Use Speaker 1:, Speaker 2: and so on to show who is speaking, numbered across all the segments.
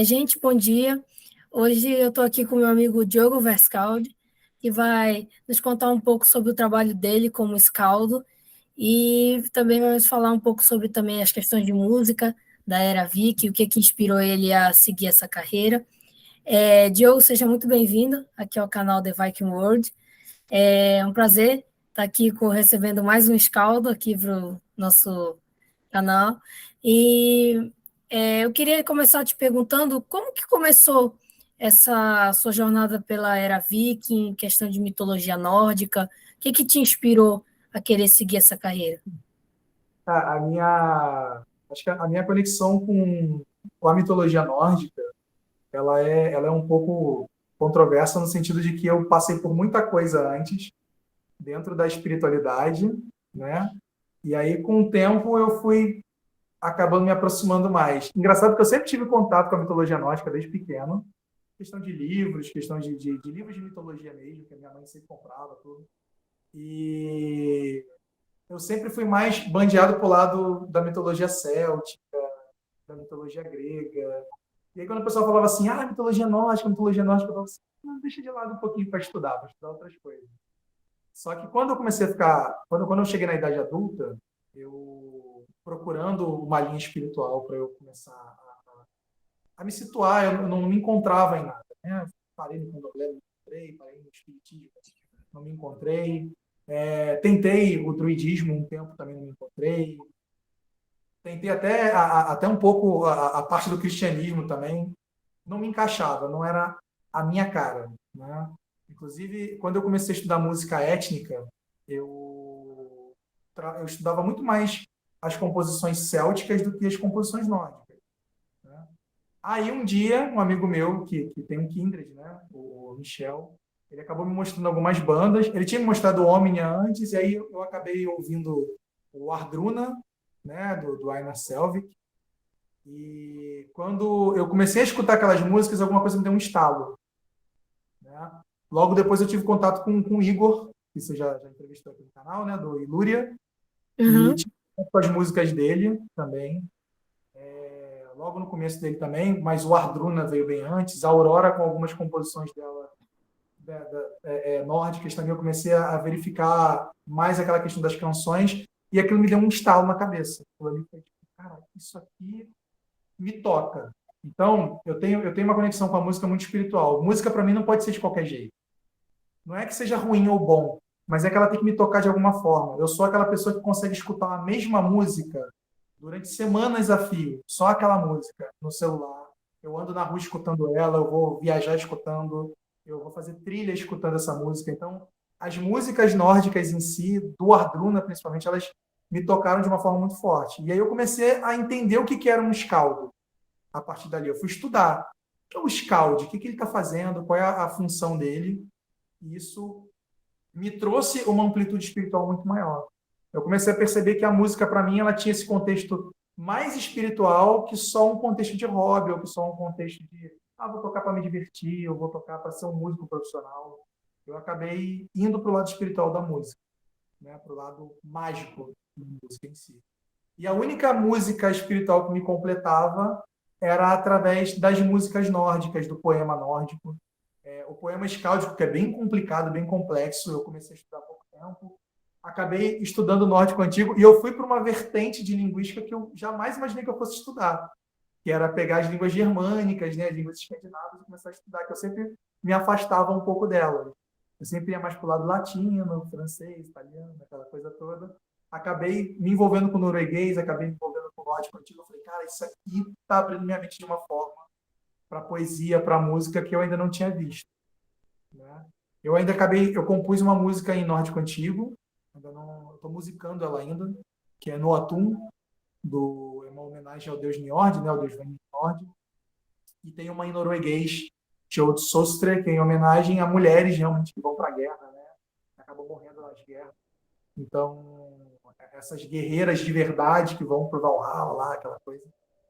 Speaker 1: Gente, bom dia. Hoje eu estou aqui com meu amigo Diogo Verscaldi, que vai nos contar um pouco sobre o trabalho dele como escaldo e também vamos falar um pouco sobre também as questões de música da era Vick, o que inspirou ele a seguir essa carreira. Diogo, seja muito bem-vindo aqui ao canal The Viking World. É um prazer estar aqui recebendo mais um escaldo aqui para o nosso canal. E eu queria começar te perguntando como que começou essa sua jornada pela era Viking, questão de mitologia nórdica, o que te inspirou a querer seguir essa carreira?
Speaker 2: Acho que a minha conexão com a mitologia nórdica, ela é um pouco controversa no sentido de que eu passei por muita coisa antes dentro da espiritualidade, né? E aí, com o tempo, eu fui acabando me aproximando mais. Engraçado que eu sempre tive contato com a mitologia nórdica desde pequeno, questão de livros, questão de livros de mitologia mesmo, que a minha mãe sempre comprava, tudo. E eu sempre fui mais bandeado pro lado da mitologia céltica, da mitologia grega. E aí, quando o pessoal falava assim, mitologia nórdica, eu falava assim, não, deixa de lado um pouquinho para estudar outras coisas. Só que quando eu comecei a ficar, quando eu cheguei na idade adulta, eu procurando uma linha espiritual para eu começar a me situar, eu não me encontrava em nada. Né? Parei no candomblé, não me encontrei, parei no espiritismo, não me encontrei. Tentei o druidismo um tempo, também não me encontrei. Tentei até um pouco a parte do cristianismo também, não me encaixava, não era a minha cara, né? Inclusive, quando eu comecei a estudar música étnica, eu, eu estudava muito mais as composições célticas do que as composições nórdicas, né? Aí um dia, um amigo meu, que tem um kindred, né, o Michel, ele acabou me mostrando algumas bandas. Ele tinha me mostrado o Omnia antes, e aí eu acabei ouvindo o Ardruna, né, do Einar Selvik. E quando eu comecei a escutar aquelas músicas, alguma coisa me deu um estalo, né? Logo depois eu tive contato com o Igor, que você já entrevistou aqui no canal, né, do Ilúria, e
Speaker 1: Uhum.
Speaker 2: tive contato com as músicas dele também. Logo no começo dele também, mas o Ardruna veio bem antes, a Aurora com algumas composições dela nórdicas também, eu comecei a verificar mais aquela questão das canções, e aquilo me deu um estalo na cabeça. Aquilo foi tipo, cara, isso aqui me toca. Então, eu tenho uma conexão com a música muito espiritual. Música, para mim, não pode ser de qualquer jeito. Não é que seja ruim ou bom, mas é que ela tem que me tocar de alguma forma. Eu sou aquela pessoa que consegue escutar a mesma música durante semanas a fio, só aquela música no celular. Eu ando na rua escutando ela, eu vou viajar escutando, eu vou fazer trilha escutando essa música. Então, as músicas nórdicas em si, do Ardruna principalmente, elas me tocaram de uma forma muito forte. E aí eu comecei a entender o que era um escaldo a partir dali. Eu fui estudar o que é o Scald, o que ele está fazendo, qual é a função dele. E isso me trouxe uma amplitude espiritual muito maior. Eu comecei a perceber que a música, para mim, ela tinha esse contexto mais espiritual que só um contexto de hobby, ou que só um contexto de, vou tocar para me divertir, eu vou tocar para ser um músico profissional. Eu acabei indo para o lado espiritual da música, né? Para o lado mágico da música em si. E a única música espiritual que me completava era através das músicas nórdicas, do poema nórdico. O poema escáldico, que é bem complicado, bem complexo, eu comecei a estudar há pouco tempo. Acabei estudando nórdico antigo e eu fui para uma vertente de linguística que eu jamais imaginei que eu fosse estudar, que era pegar as línguas germânicas, né, as línguas escandinavas e começar a estudar, que eu sempre me afastava um pouco delas. Eu sempre ia mais para o lado latino, francês, italiano, aquela coisa toda. Acabei me envolvendo com o norueguês, acabei me envolvendo com o nórdico antigo. Eu falei, cara, isso aqui está abrindo minha mente de uma forma para poesia, para música que eu ainda não tinha visto, né? Eu compus uma música em nórdico antigo, ainda não, estou musicando ela ainda, que é Noatum, é uma homenagem ao deus Njord, né, ao deus Njord, e tem uma em norueguês, Tjodsostre, que é em homenagem a mulheres realmente que vão para a guerra, né, acabam morrendo nas guerras. Então, essas guerreiras de verdade que vão para o Valhalla, lá, aquela coisa,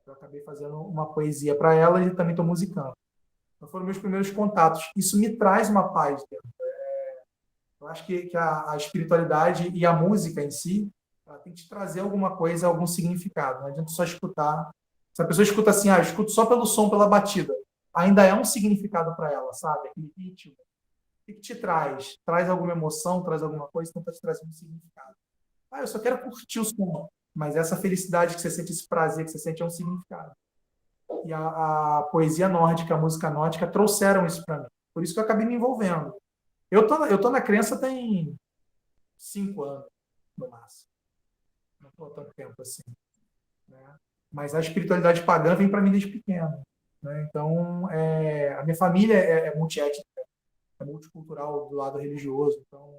Speaker 2: eu acabei fazendo uma poesia para elas e também estou musicando. Então, foram meus primeiros contatos. Isso me traz uma paz dentro. Eu acho que a espiritualidade e a música em si, ela tem que te trazer alguma coisa, algum significado. Não adianta só escutar Se a pessoa escuta assim, eu escuto só pelo som, pela batida, ainda é um significado para ela, sabe? Aquele ritmo. O que te traz? Traz alguma emoção, traz alguma coisa, então está te trazendo um significado. Eu só quero curtir o som, mas essa felicidade que você sente, esse prazer que você sente é um significado. E a poesia nórdica, a música nórdica trouxeram isso para mim. Por isso que eu acabei me envolvendo. Eu tô na crença tem 5 anos, no máximo. Não estou há tanto tempo assim. Né? Mas a espiritualidade pagã vem para mim desde pequeno. Né? Então, a minha família é multiétnica, é multicultural do lado religioso. Então,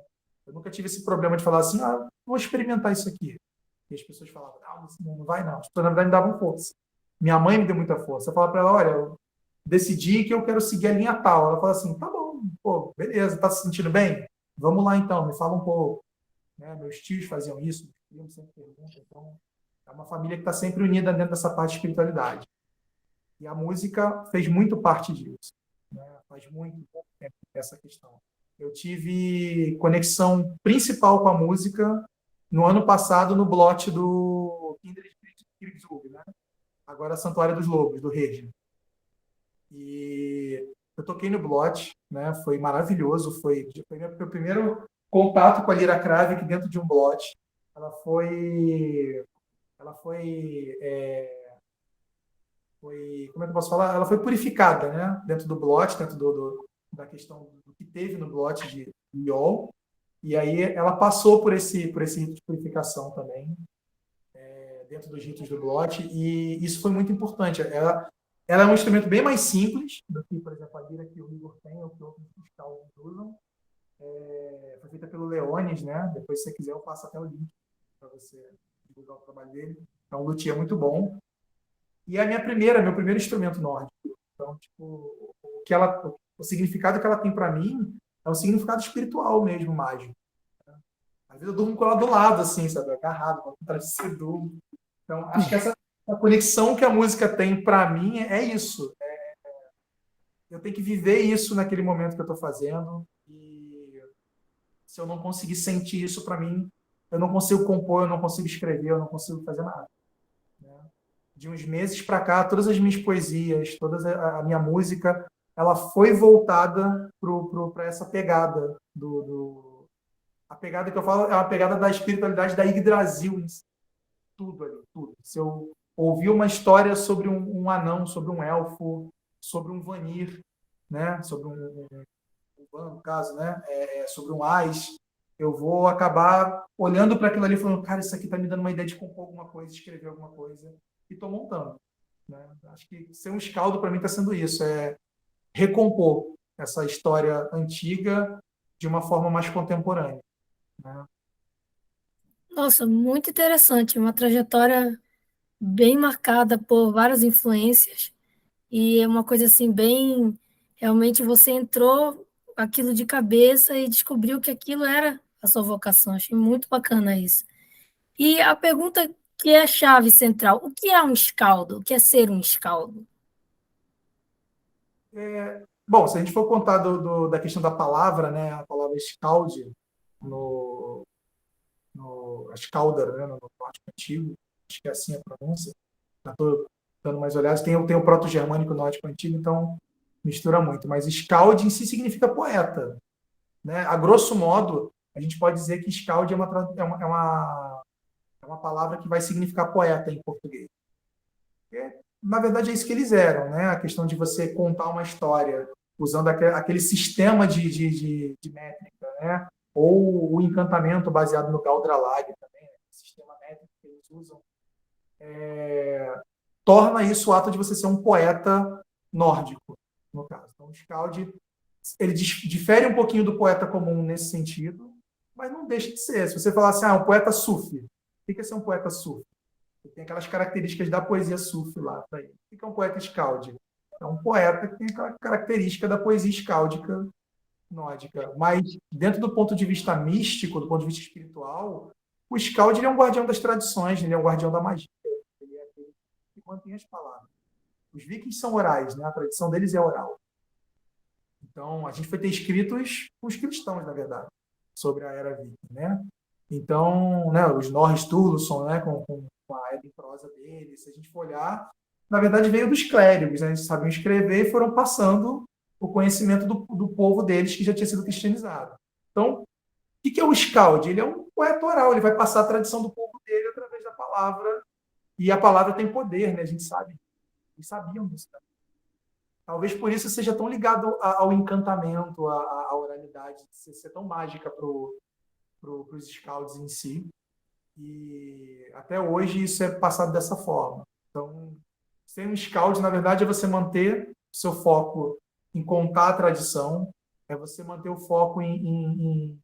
Speaker 2: eu nunca tive esse problema de falar assim, vou experimentar isso aqui. E as pessoas falavam, não vai não. As pessoas, na verdade, me davam força. Minha mãe me deu muita força. Eu falava para ela, olha, eu decidi que eu quero seguir a linha tal. Ela falou assim, tá bom, pô, beleza, tá se sentindo bem? Vamos lá então, me fala um pouco. Né? Meus tios faziam isso, meus primos sempre perguntam. Então, é uma família que está sempre unida dentro dessa parte de espiritualidade. E a música fez muito parte disso. Né? Faz muito essa questão. Eu tive conexão principal com a música no ano passado no blote do Kindred Spiritual, né? Agora Santuário dos Lobos, do Rede. E eu toquei no blote, né? Foi maravilhoso, foi meu primeiro contato com a Lira Kravik dentro de um blote. Ela foi, como é que eu posso falar? Ela foi purificada, né? Dentro do blote, dentro da questão do que teve no blote de Iol. E aí ela passou por esse rito de purificação também, dentro dos ritos do blote, e isso foi muito importante. Ela é um instrumento bem mais simples do que, por exemplo, a lira que o Igor tem, ou que outros musicais usam. Foi feita pelo Leones, né? Depois, se você quiser, eu passo até o link para você divulgar o trabalho dele. É um luthier muito bom. E é meu primeiro instrumento nórdico. Então, tipo, o significado que ela tem para mim é um significado espiritual mesmo, mágico. Às vezes eu durmo com ela do lado, assim, sabe? Agarrado, para de durmo. Então, acho que a conexão que a música tem para mim é isso. Eu tenho que viver isso naquele momento que eu estou fazendo. E se eu não conseguir sentir isso para mim, eu não consigo compor, eu não consigo escrever, eu não consigo fazer nada. Né? De uns meses para cá, todas as minhas poesias, toda a minha música, ela foi voltada para essa pegada a pegada que eu falo é uma pegada da espiritualidade da Yggdrasil, tudo ali, tudo. Se eu ouvir uma história sobre um anão, sobre um elfo, sobre um Vanir, né? Sobre no caso, né? Sobre um Ais, eu vou acabar olhando para aquilo ali e falando, cara, isso aqui está me dando uma ideia de compor alguma coisa, escrever alguma coisa, e estou montando. Né? Acho que ser um escaldo para mim está sendo isso, recompor essa história antiga de uma forma mais contemporânea. Né?
Speaker 1: Nossa, muito interessante, uma trajetória bem marcada por várias influências e é uma coisa assim bem, realmente você entrou aquilo de cabeça e descobriu que aquilo era a sua vocação. Achei muito bacana isso. E a pergunta que é a chave central, o que é um escaldo? O que é ser um escaldo?
Speaker 2: Bom, se a gente for contar da questão da palavra, né, a palavra escalde, no Skaldar, né, no norte antigo, acho que é assim a pronúncia, estou dando mais olhadas, tem o proto-germânico nórdico antigo, então mistura muito, mas Skald em si significa poeta. Né? A grosso modo, a gente pode dizer que Skald é uma palavra que vai significar poeta em português. Porque, na verdade, é isso que eles eram, né? A questão de você contar uma história usando aquele sistema de métrica, né? Ou o encantamento baseado no Galdralag também, né? O sistema métrico que eles usam, torna isso o ato de você ser um poeta nórdico, no caso. Então, o Skald, ele difere um pouquinho do poeta comum nesse sentido, mas não deixa de ser. Se você falar assim, um poeta sufi, o que é ser um poeta sufi? Tem aquelas características da poesia sufi lá. Tá aí. O que é um poeta escalde? É um poeta que tem aquela característica da poesia escáldica nórdica. Mas, dentro do ponto de vista místico, do ponto de vista espiritual, o escalde é um guardião das tradições, ele é um guardião da magia. Ele é aquele que mantém as palavras. Os vikings são orais, né? A tradição deles é oral. Então, a gente foi ter escritos com os cristãos, na verdade, sobre a era viking, né? Então, né, os Snorri Sturluson, né, com a Edda em prosa dele, se a gente for olhar, na verdade, veio dos clérigos, né? Eles sabiam escrever e foram passando o conhecimento do povo deles que já tinha sido cristianizado. Então, o que é o Scald? Ele é um poeta oral, ele vai passar a tradição do povo dele através da palavra, e a palavra tem poder, né? A gente sabe, eles sabiam disso. Talvez por isso seja tão ligado ao encantamento, à oralidade, ser tão mágica para os Scalds em si. E até hoje isso é passado dessa forma. Então, ser um Scald, na verdade, é você manter o seu foco em contar a tradição, é você manter o foco em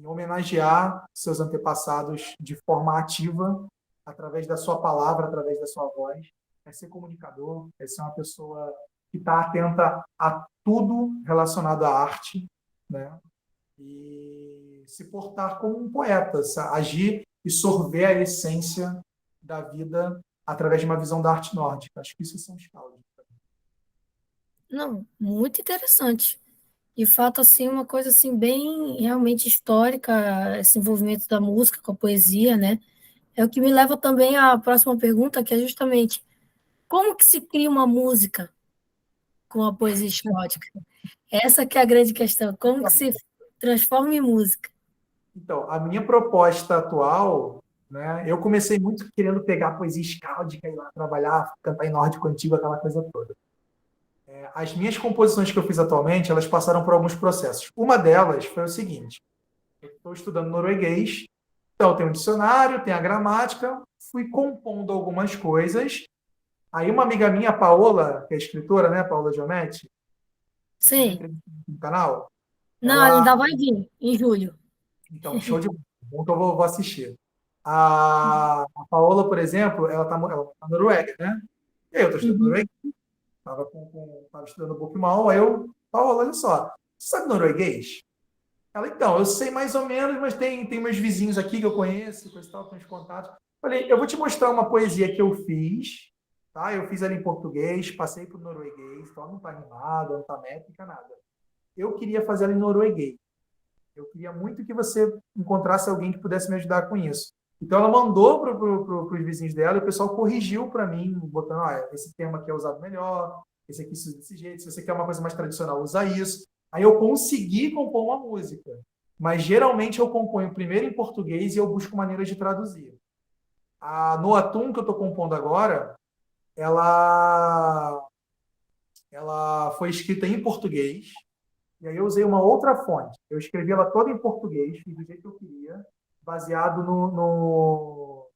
Speaker 2: homenagear seus antepassados de forma ativa, através da sua palavra, através da sua voz. É ser comunicador, é ser uma pessoa que está atenta a tudo relacionado à arte, né? E se portar como um poeta, agir e sorver a essência da vida através de uma visão da arte nórdica. Acho que isso são os causos.
Speaker 1: Não, muito interessante. De fato, assim, uma coisa assim bem realmente histórica, esse envolvimento da música com a poesia, né? É o que me leva também à próxima pergunta, que é justamente como que se cria uma música com a poesia histórica? Essa que é a grande questão, como que se transforma em música?
Speaker 2: Então, a minha proposta atual, né, eu comecei muito querendo pegar a poesia escáldica, ir lá trabalhar, cantar em nórdico antigo, aquela coisa toda. As minhas composições que eu fiz atualmente, elas passaram por alguns processos. Uma delas foi o seguinte: eu estou estudando norueguês, então tem um dicionário, tem a gramática, fui compondo algumas coisas. Aí uma amiga minha, a Paola, que é escritora, né, Paola Giometti, você fez
Speaker 1: Sim.
Speaker 2: entrevista no canal,
Speaker 1: Não, ela
Speaker 2: ela...
Speaker 1: ainda vai vir, em julho.
Speaker 2: Então, show de bola. Bom que eu vou assistir. A Paola, por exemplo, ela tá na Noruega, né? E aí eu estou estudando
Speaker 1: Uhum.
Speaker 2: norueguês, tava estudando um pouco mal, aí eu, Paola, olha só, você sabe norueguês? Ela, então, eu sei mais ou menos, mas tem meus vizinhos aqui que eu conheço, coisa e tal, tem uns contatos. Falei, eu vou te mostrar uma poesia que eu fiz, tá? Eu fiz ali em português, passei para o norueguês, então não está rimada, não está métrica, nada. Eu queria fazer ela em norueguês. Eu queria muito que você encontrasse alguém que pudesse me ajudar com isso. Então, ela mandou para os vizinhos dela e o pessoal corrigiu para mim, botando, esse termo aqui é usado melhor, esse aqui se usa desse jeito, se você quer uma coisa mais tradicional, usa isso. Aí eu consegui compor uma música. Mas, geralmente, eu componho primeiro em português e eu busco maneiras de traduzir. A Noatum, que eu estou compondo agora, ela, ela foi escrita em português, e aí eu usei uma outra fonte. Eu escrevi ela toda em português, fiz do jeito que eu queria, baseado no...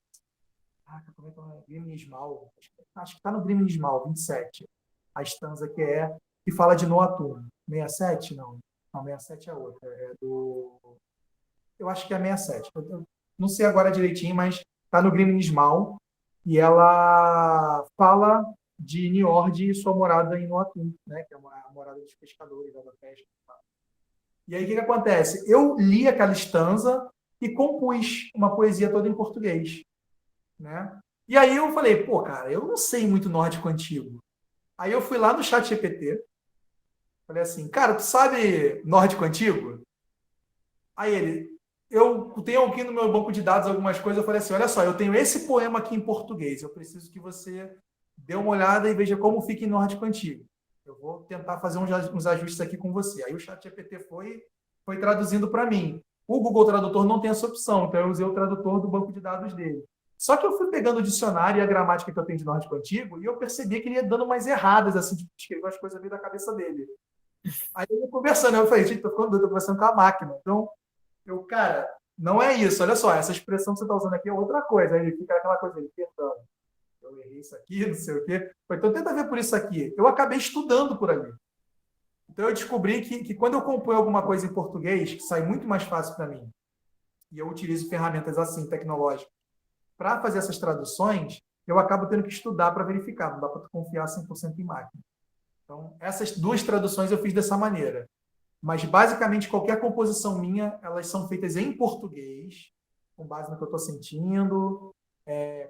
Speaker 2: como é que é o nome? Grimning Ismal. Acho que está no Grimning Ismal, 27. A estanza que fala de Noatum. 67? Não. Não, 67 é outra. É do... Eu acho que é 67. Eu não sei agora direitinho, mas está no Grimning Ismal. E ela fala de Niord e sua morada em Noatum, né? Que é a morada dos pescadores, da pesca. E aí, o que acontece? Eu li aquela estanza e compus uma poesia toda em português, né? E aí eu falei, pô, cara, eu não sei muito nórdico antigo. Aí eu fui lá no chat GPT, falei assim, cara, tu sabe nórdico antigo? Aí ele, eu tenho aqui no meu banco de dados algumas coisas, eu falei assim, olha só, eu tenho esse poema aqui em português, eu preciso que você dê uma olhada e veja como fica em nórdico antigo. Eu vou tentar fazer uns ajustes aqui com você. Aí o chat GPT foi traduzindo para mim. O Google Tradutor não tem essa opção, então eu usei o tradutor do banco de dados dele. Só que eu fui pegando o dicionário e a gramática que eu tenho de nórdico antigo e eu percebi que ele ia dando umas erradas, assim, de escrever as coisas meio da cabeça dele. Aí eu ia conversando, eu falei, gente, tô ficando doido, tô conversando com a máquina. Então, cara, não é isso, olha só, essa expressão que você está usando aqui é outra coisa. Aí fica aquela coisa aí, perdão, eu errei isso aqui, não sei o quê. Então, tenta ver por isso aqui. Eu acabei estudando por ali. Então, eu descobri que quando eu componho alguma coisa em português, que sai muito mais fácil para mim, e eu utilizo ferramentas assim, tecnológicas, para fazer essas traduções, eu acabo tendo que estudar para verificar, não dá para confiar 100% em máquina. Então, essas duas traduções eu fiz dessa maneira. Mas, basicamente, qualquer composição minha, elas são feitas em português, com base no que eu estou sentindo,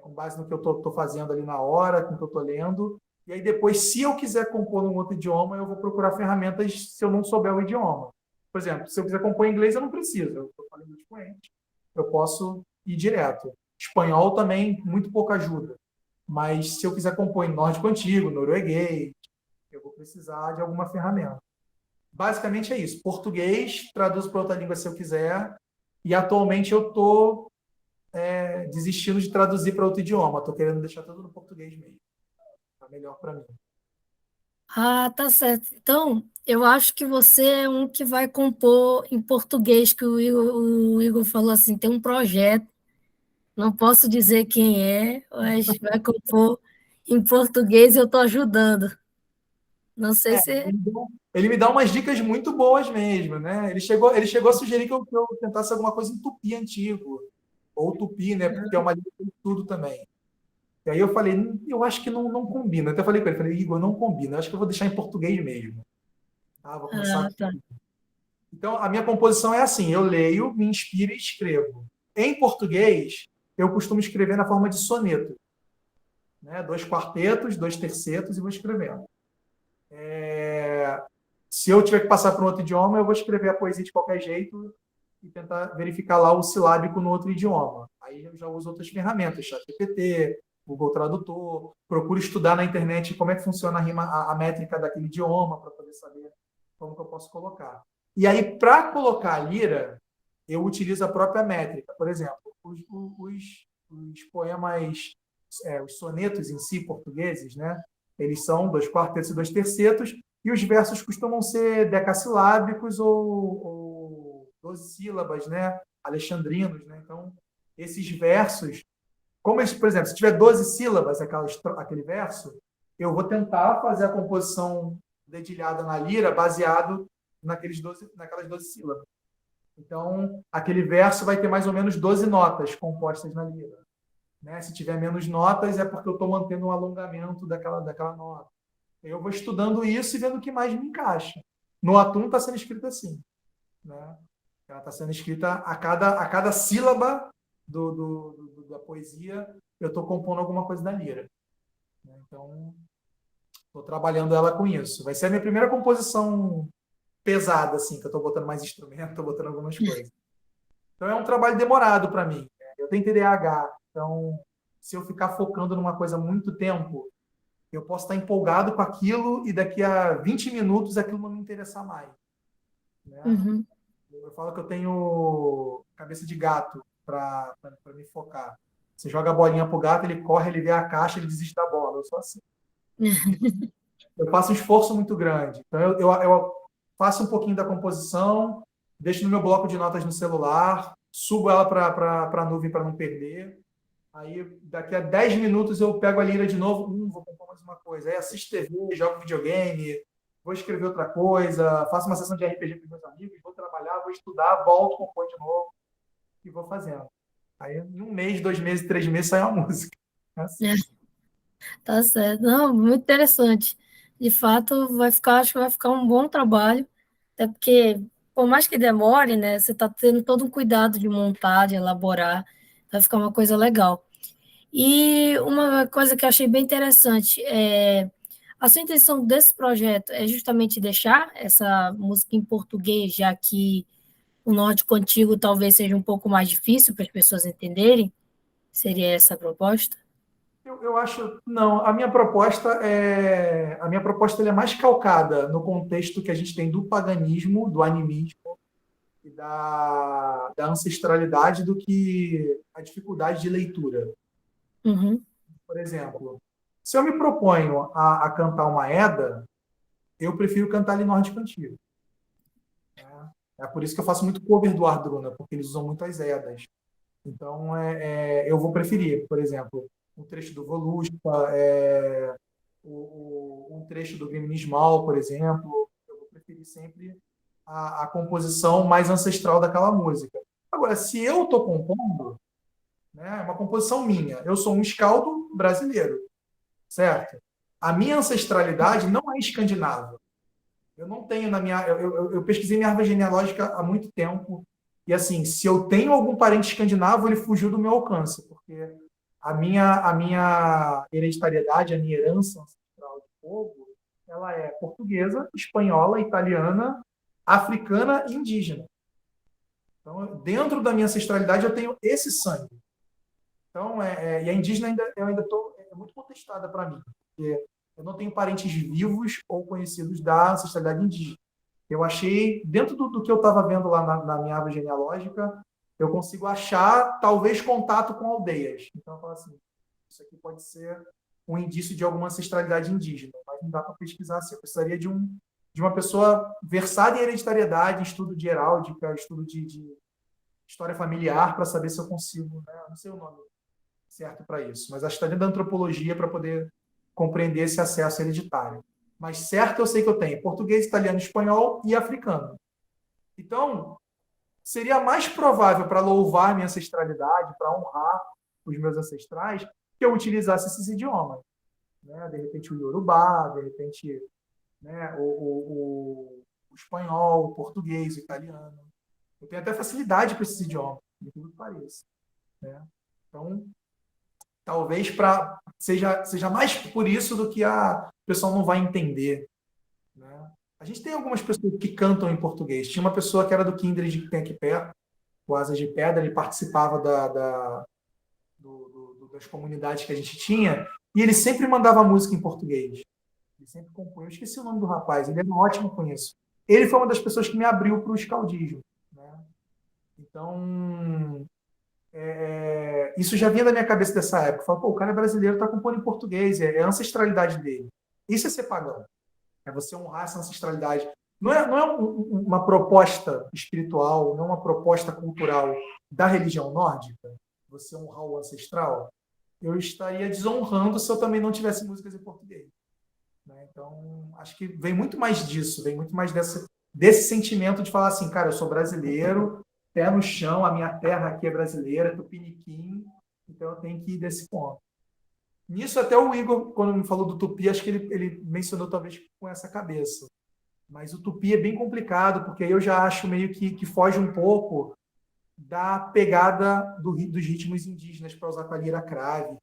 Speaker 2: com base no que eu estou fazendo ali na hora, com o que eu estou lendo. E aí, depois, se eu quiser compor num outro idioma, eu vou procurar ferramentas se eu não souber o idioma. Por exemplo, se eu quiser compor em inglês, eu não preciso. Eu estou falando fluente. Eu posso ir direto. Espanhol também, muito pouca ajuda. Mas se eu quiser compor em nórdico antigo, norueguês, eu vou precisar de alguma ferramenta. Basicamente é isso. Português, traduzo para outra língua se eu quiser. E atualmente eu estou desistindo de traduzir para outro idioma. Estou querendo deixar tudo no português mesmo. Está melhor para mim.
Speaker 1: Ah, tá certo. Então, eu acho que você é um que vai compor em português, que o Igor falou assim, tem um projeto, não posso dizer quem é, mas vai compor em português e eu estou ajudando. Não sei
Speaker 2: É,
Speaker 1: se...
Speaker 2: ele me dá umas dicas muito boas mesmo, né? Ele chegou a sugerir que eu tentasse alguma coisa em tupi antigo, ou tupi, né? Porque é uma língua de tudo também. E aí eu falei, eu acho que não combina. Até falei com ele, falei, Igor, não combina, eu acho que eu vou deixar em português mesmo. Tá? Vou começar.
Speaker 1: Ah, tá.
Speaker 2: Então, a minha composição é assim, eu leio, me inspiro e escrevo. Em português, eu costumo escrever na forma de soneto, né? 2 quartetos, 2 tercetos e vou escrevendo. Se eu tiver que passar para um outro idioma, eu vou escrever a poesia de qualquer jeito e tentar verificar lá o silábico no outro idioma. Aí eu já uso outras ferramentas, ChatGPT, Google Tradutor, procuro estudar na internet como é que funciona a rima, a métrica daquele idioma para poder saber como que eu posso colocar. E aí, para colocar a lira, eu utilizo a própria métrica. Por exemplo, os poemas, os sonetos em si, portugueses, né? Eles são 2 quartetos e 2 tercetos, e os versos costumam ser decassilábicos ou 12 sílabas, né? Alexandrinos, né? Então, esses versos, como eles, por exemplo, se tiver 12 sílabas aquele verso, eu vou tentar fazer a composição dedilhada na lira baseado naquelas 12 sílabas. Então, aquele verso vai ter mais ou menos 12 notas compostas na lira. Né? Se tiver menos notas, é porque eu estou mantendo um alongamento daquela nota. Eu vou estudando isso e vendo o que mais me encaixa. No Atum está sendo escrito assim. Né? Ela está sendo escrita a cada sílaba da poesia, eu estou compondo alguma coisa da lira. Né? Então, estou trabalhando ela com isso. Vai ser a minha primeira composição pesada, assim, que eu estou botando mais instrumento, estou botando algumas coisas. Então, é um trabalho demorado para mim. Né? Eu tenho TDAH, então, se eu ficar focando numa coisa muito tempo, eu posso estar empolgado com aquilo e daqui a 20 minutos aquilo não me interessar mais. Né?
Speaker 1: Uhum.
Speaker 2: Eu falo que eu tenho cabeça de gato para me focar. Você joga a bolinha pro gato, ele corre, ele vê a caixa, ele desiste da bola. Eu sou assim. Eu faço um esforço muito grande. Então, eu faço um pouquinho da composição, deixo no meu bloco de notas no celular, subo ela para a nuvem para não perder. Aí, daqui a 10 minutos, eu pego a lira de novo, vou compor mais uma coisa. Aí assisto TV, jogo videogame, vou escrever outra coisa, faço uma sessão de RPG com meus amigos, vou trabalhar, vou estudar, volto, compor de novo e vou fazendo. Aí, em 1 mês, 2 meses, 3 meses, sai uma música. É assim.
Speaker 1: Tá certo. Não, muito interessante. De fato, acho que vai ficar um bom trabalho, até porque, por mais que demore, né, você está tendo todo um cuidado de montar, de elaborar, vai ficar uma coisa legal. E uma coisa que eu achei bem interessante a sua intenção desse projeto é justamente deixar essa música em português, já que o nórdico antigo talvez seja um pouco mais difícil para as pessoas entenderem? Seria essa a proposta?
Speaker 2: Eu acho, não, a minha proposta ela é mais calcada no contexto que a gente tem do paganismo, do animismo e da ancestralidade do que a dificuldade de leitura.
Speaker 1: Uhum,
Speaker 2: Por exemplo, se eu me proponho a cantar uma Eda, eu prefiro cantar em nórdico antigo. Né? É por isso que eu faço muito cover do Ardruna, porque eles usam muito as Edas. Então, eu vou preferir, por exemplo, um trecho do Voluspa, um trecho do Grimnismal, por exemplo. Eu vou preferir sempre a composição mais ancestral daquela música. Agora, se eu estou compondo, né, é uma composição minha. Eu sou um escaldo brasileiro, certo? A minha ancestralidade não é escandinava. Eu não tenho na minha. Eu pesquisei minha árvore genealógica há muito tempo. E assim, se eu tenho algum parente escandinavo, ele fugiu do meu alcance, porque a minha hereditariedade, a minha herança ancestral de povo, ela é portuguesa, espanhola, italiana, africana e indígena. Então, dentro da minha ancestralidade, eu tenho esse sangue. Então, e a indígena eu ainda estou é muito contestada para mim, porque eu não tenho parentes vivos ou conhecidos da ancestralidade indígena. Eu achei, dentro do que eu estava vendo lá na minha árvore genealógica, eu consigo achar, talvez, contato com aldeias. Então, eu falo assim, isso aqui pode ser um indício de alguma ancestralidade indígena, mas não dá para pesquisar assim. Eu precisaria de uma pessoa versada em hereditariedade, em estudo de heráldica, estudo de história familiar, para saber se eu consigo, né? Não sei o nome certo para isso, mas acho que está dentro da antropologia para poder compreender esse acesso hereditário. Mas certo eu sei que eu tenho português, italiano, espanhol e africano. Então, seria mais provável para louvar minha ancestralidade, para honrar os meus ancestrais, que eu utilizasse esses idiomas. Né? De repente o Yorubá, de repente, né, o espanhol, o português, o italiano. Eu tenho até facilidade com esses idiomas, de tudo que pareça. Né? Então, talvez seja mais por isso do que o pessoal não vai entender. Né? A gente tem algumas pessoas que cantam em português. Tinha uma pessoa que era do Kindred, que tem aqui perto, o Asas de Pedra, ele participava das comunidades que a gente tinha, e ele sempre mandava música em português. Ele sempre compunha. Eu esqueci o nome do rapaz, ele era ótimo com isso. Ele foi uma das pessoas que me abriu para o escaldismo. Né? Então, isso já vinha da minha cabeça dessa época. Eu falo, pô, o cara é brasileiro, está compondo em português, é a ancestralidade dele. Isso é ser pagão. É você honrar essa ancestralidade. Não é uma proposta espiritual, não é uma proposta cultural da religião nórdica, você honrar o ancestral. Eu estaria desonrando se eu também não tivesse músicas em português. Né? Então, acho que vem muito mais disso, vem muito mais desse sentimento de falar assim, cara, eu sou brasileiro, pé no chão, a minha terra aqui é brasileira, tupiniquim, então eu tenho que ir desse ponto. Nisso, até o Igor, quando me falou do tupi, acho que ele mencionou talvez com essa cabeça. Mas o tupi é bem complicado, porque aí eu já acho meio que foge um pouco da pegada dos ritmos indígenas para usar com a lira crave.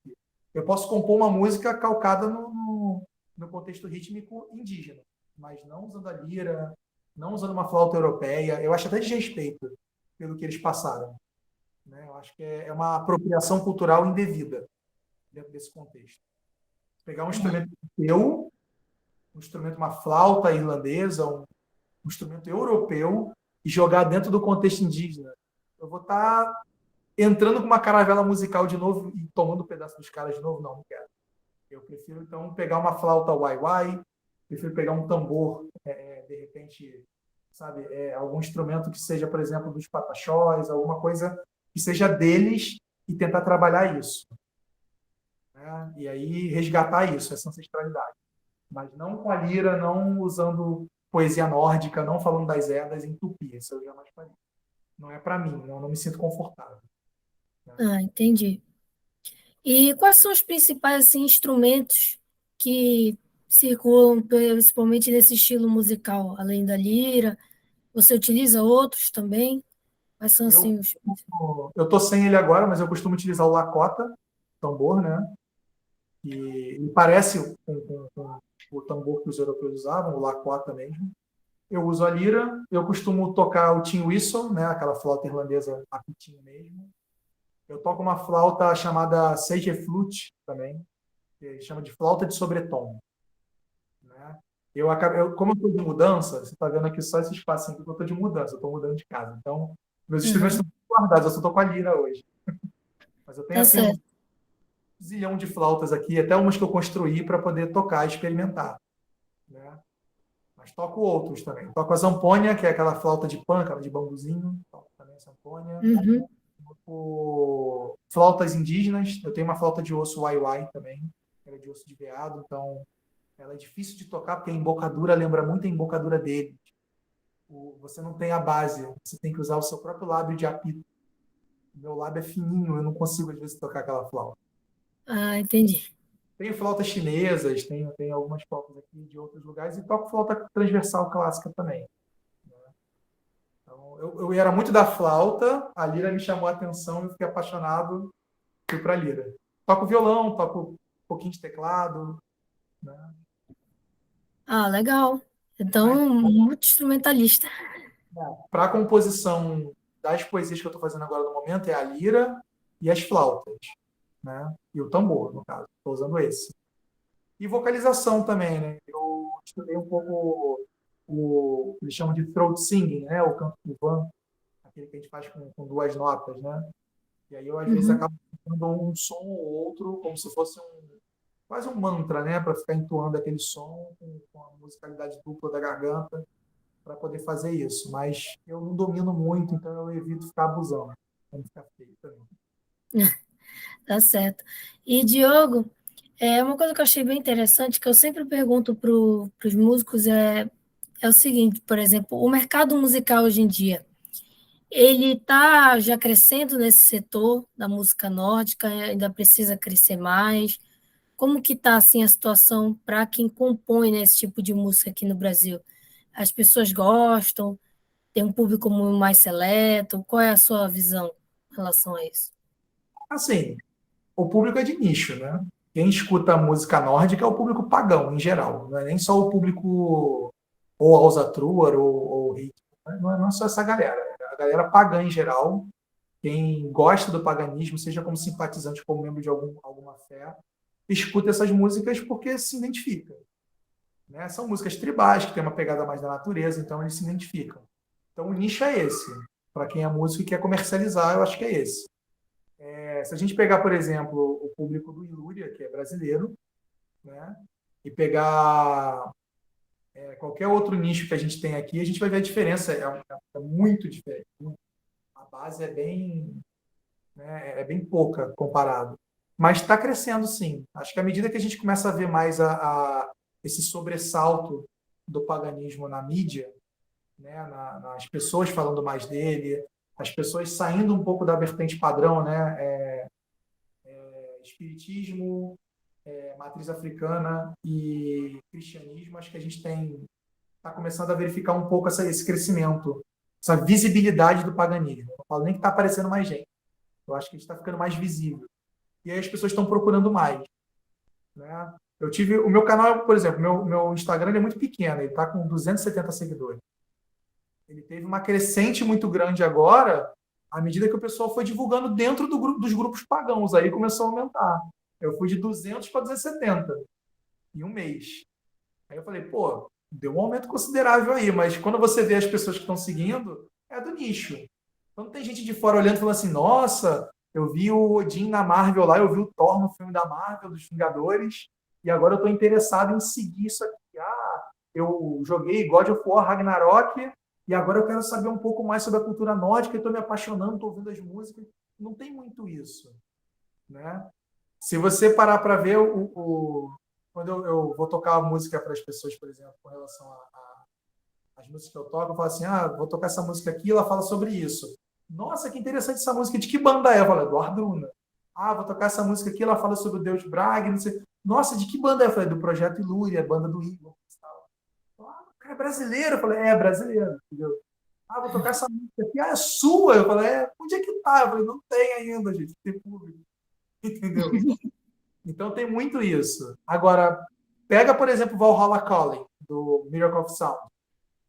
Speaker 2: Eu posso compor uma música calcada no contexto rítmico indígena, mas não usando a lira, não usando uma flauta europeia. Eu acho até desrespeito pelo que eles passaram. Né? Eu acho que é uma apropriação cultural indevida dentro desse contexto. Pegar um instrumento europeu, uma flauta irlandesa, um instrumento europeu e jogar dentro do contexto indígena. Eu vou estar entrando com uma caravela musical de novo e tomando um pedaço dos caras de novo? Não quero. Eu prefiro, então, pegar uma flauta uai-uai, prefiro pegar um tambor, de repente, sabe, algum instrumento que seja, por exemplo, dos pataxós, alguma coisa que seja deles e tentar trabalhar isso. Né? E aí resgatar isso, essa ancestralidade. Mas não com a lira, não usando poesia nórdica, não falando das Edas em tupi. Isso eu jamais faria. Não é para mim, eu não me sinto confortável. Né?
Speaker 1: Ah, entendi. E quais são os principais assim, instrumentos que circulam principalmente nesse estilo musical, além da lira? Você utiliza outros também? Quais são
Speaker 2: Eu
Speaker 1: assim os...
Speaker 2: eu tô sem ele agora, mas eu costumo utilizar o lacota, tambor, né? E ele parece com o tambor que os europeus usavam, o lacota mesmo. Eu uso a lira, eu costumo tocar o tin whistle, né? Aquela flauta irlandesa a pitinho mesmo. Eu toco uma flauta chamada sage flute também, que chama de flauta de sobretom. Né? Como eu estou de mudança, você está vendo aqui só esse espaço aqui que eu estou de mudança, eu estou mudando de casa. Então, meus instrumentos
Speaker 1: Uhum,
Speaker 2: estão guardados, eu só estou com a lira hoje. Mas eu tenho
Speaker 1: tá
Speaker 2: assim um
Speaker 1: certo.
Speaker 2: zilhão de flautas aqui, até umas que eu construí para poder tocar e experimentar. Né? Mas toco outros também. Toco a zampônia, que é aquela flauta de pano, aquela de bambuzinho. Toco também a zampônia.
Speaker 1: Uhum.
Speaker 2: Toco flautas indígenas. Eu tenho uma flauta de osso wai-wai também. Ela é de osso de veado, então ela é difícil de tocar, porque a embocadura lembra muito a embocadura dele. Você não tem a base, você tem que usar o seu próprio lábio de apito. O meu lábio é fininho, eu não consigo, às vezes, tocar aquela flauta.
Speaker 1: Ah, entendi.
Speaker 2: Tenho flautas chinesas, tenho algumas flautas aqui de outros lugares, e toco flauta transversal clássica também. Né? Então, eu era muito da flauta, a lira me chamou a atenção, eu fiquei apaixonado, fui para a lira. Toco violão, toco um pouquinho de teclado. Né?
Speaker 1: Ah, legal.
Speaker 2: Mas
Speaker 1: Então, muito instrumentalista.
Speaker 2: para a composição das poesias que eu estou fazendo agora no momento, é a lira e as flautas. né? E o tambor, no caso. Estou usando esse. E vocalização também, né? Eu estudei um pouco eles chamam de throat singing, né? O canto do van, aquele que a gente faz com duas notas, né? E aí eu, às vezes,
Speaker 1: Uhum.
Speaker 2: acabo fazendo um som ou outro, como se fosse quase um mantra, né? Para ficar entoando aquele som com a musicalidade dupla da garganta, para poder fazer isso. Mas eu não domino muito, então eu evito ficar abusando. Pra não ficar feio também.
Speaker 1: Tá certo. E, Diogo, uma coisa que eu achei bem interessante, que eu sempre pergunto para os músicos, é o seguinte, por exemplo, o mercado musical hoje em dia, ele está já crescendo nesse setor da música nórdica, ainda precisa crescer mais? Como que está assim, a situação para quem compõe, né, esse tipo de música aqui no Brasil? As pessoas gostam? Tem um público mais seleto? Qual é a sua visão em relação a isso?
Speaker 2: Assim, o público é de nicho, né? Quem escuta música nórdica é o público pagão, em geral. Não é nem só o público ou Alsatruar ou Ritmo. Não é só essa galera. A galera pagã, em geral, quem gosta do paganismo, seja como simpatizante, como membro de alguma fé, escuta essas músicas porque se identifica. Né? São músicas tribais, que têm uma pegada mais da natureza, então eles se identificam. Então o nicho é esse. Para quem é músico e quer comercializar, eu acho que é esse. Se a gente pegar, por exemplo, o público do Ilúria, que é brasileiro, né? E pegar qualquer outro nicho que a gente tem aqui, a gente vai ver a diferença. É muito diferente. A base é bem, né, é bem pouca comparado. Mas está crescendo, sim. Acho que à medida que a gente começa a ver mais esse sobressalto do paganismo na mídia, né, nas pessoas falando mais dele, as pessoas saindo um pouco da vertente padrão, né, espiritismo, matriz africana e cristianismo, acho que a gente está começando a verificar um pouco esse crescimento, essa visibilidade do paganismo. Eu não falo nem que está aparecendo mais gente. Eu acho que a gente está ficando mais visível. E aí as pessoas estão procurando mais. Né? Eu tive o meu canal, por exemplo, meu Instagram ele é muito pequeno, ele está com 270 seguidores. Ele teve uma crescente muito grande agora, à medida que o pessoal foi divulgando dentro dos grupos pagãos. Aí começou a aumentar. Eu fui de 200 para 270 em um mês. Aí eu falei, pô, deu um aumento considerável aí, mas quando você vê as pessoas que estão seguindo, é do nicho. Quando tem gente de fora olhando e falando assim, nossa, eu vi o Odin na Marvel lá, eu vi o Thor no filme da Marvel, dos Vingadores, e agora eu estou interessado em seguir isso aqui. Ah, eu joguei God of War Ragnarok, e agora eu quero saber um pouco mais sobre a cultura nórdica, e estou me apaixonando, estou ouvindo as músicas. Não tem muito isso. Né? Se você parar para ver, quando eu vou tocar a música para as pessoas, por exemplo, com relação às músicas que eu toco, eu falo assim, vou tocar essa música aqui, ela fala sobre isso. Nossa, que interessante essa música. De que banda é? Eu falo, Eduardo Luna. Vou tocar essa música aqui, ela fala sobre o Deus Braga, não sei. Nossa, de que banda é? Eu falei, do Projeto Ilúria, banda do Igor. Cara, é brasileiro? Eu falei, é brasileiro, entendeu? Vou tocar essa música aqui. É sua? Eu falei, onde é que tá? Eu falei, não tem ainda, gente, tem público. Entendeu? Então tem muito isso. Agora, pega, por exemplo, Valhalla Calling, do Miracle of Sound,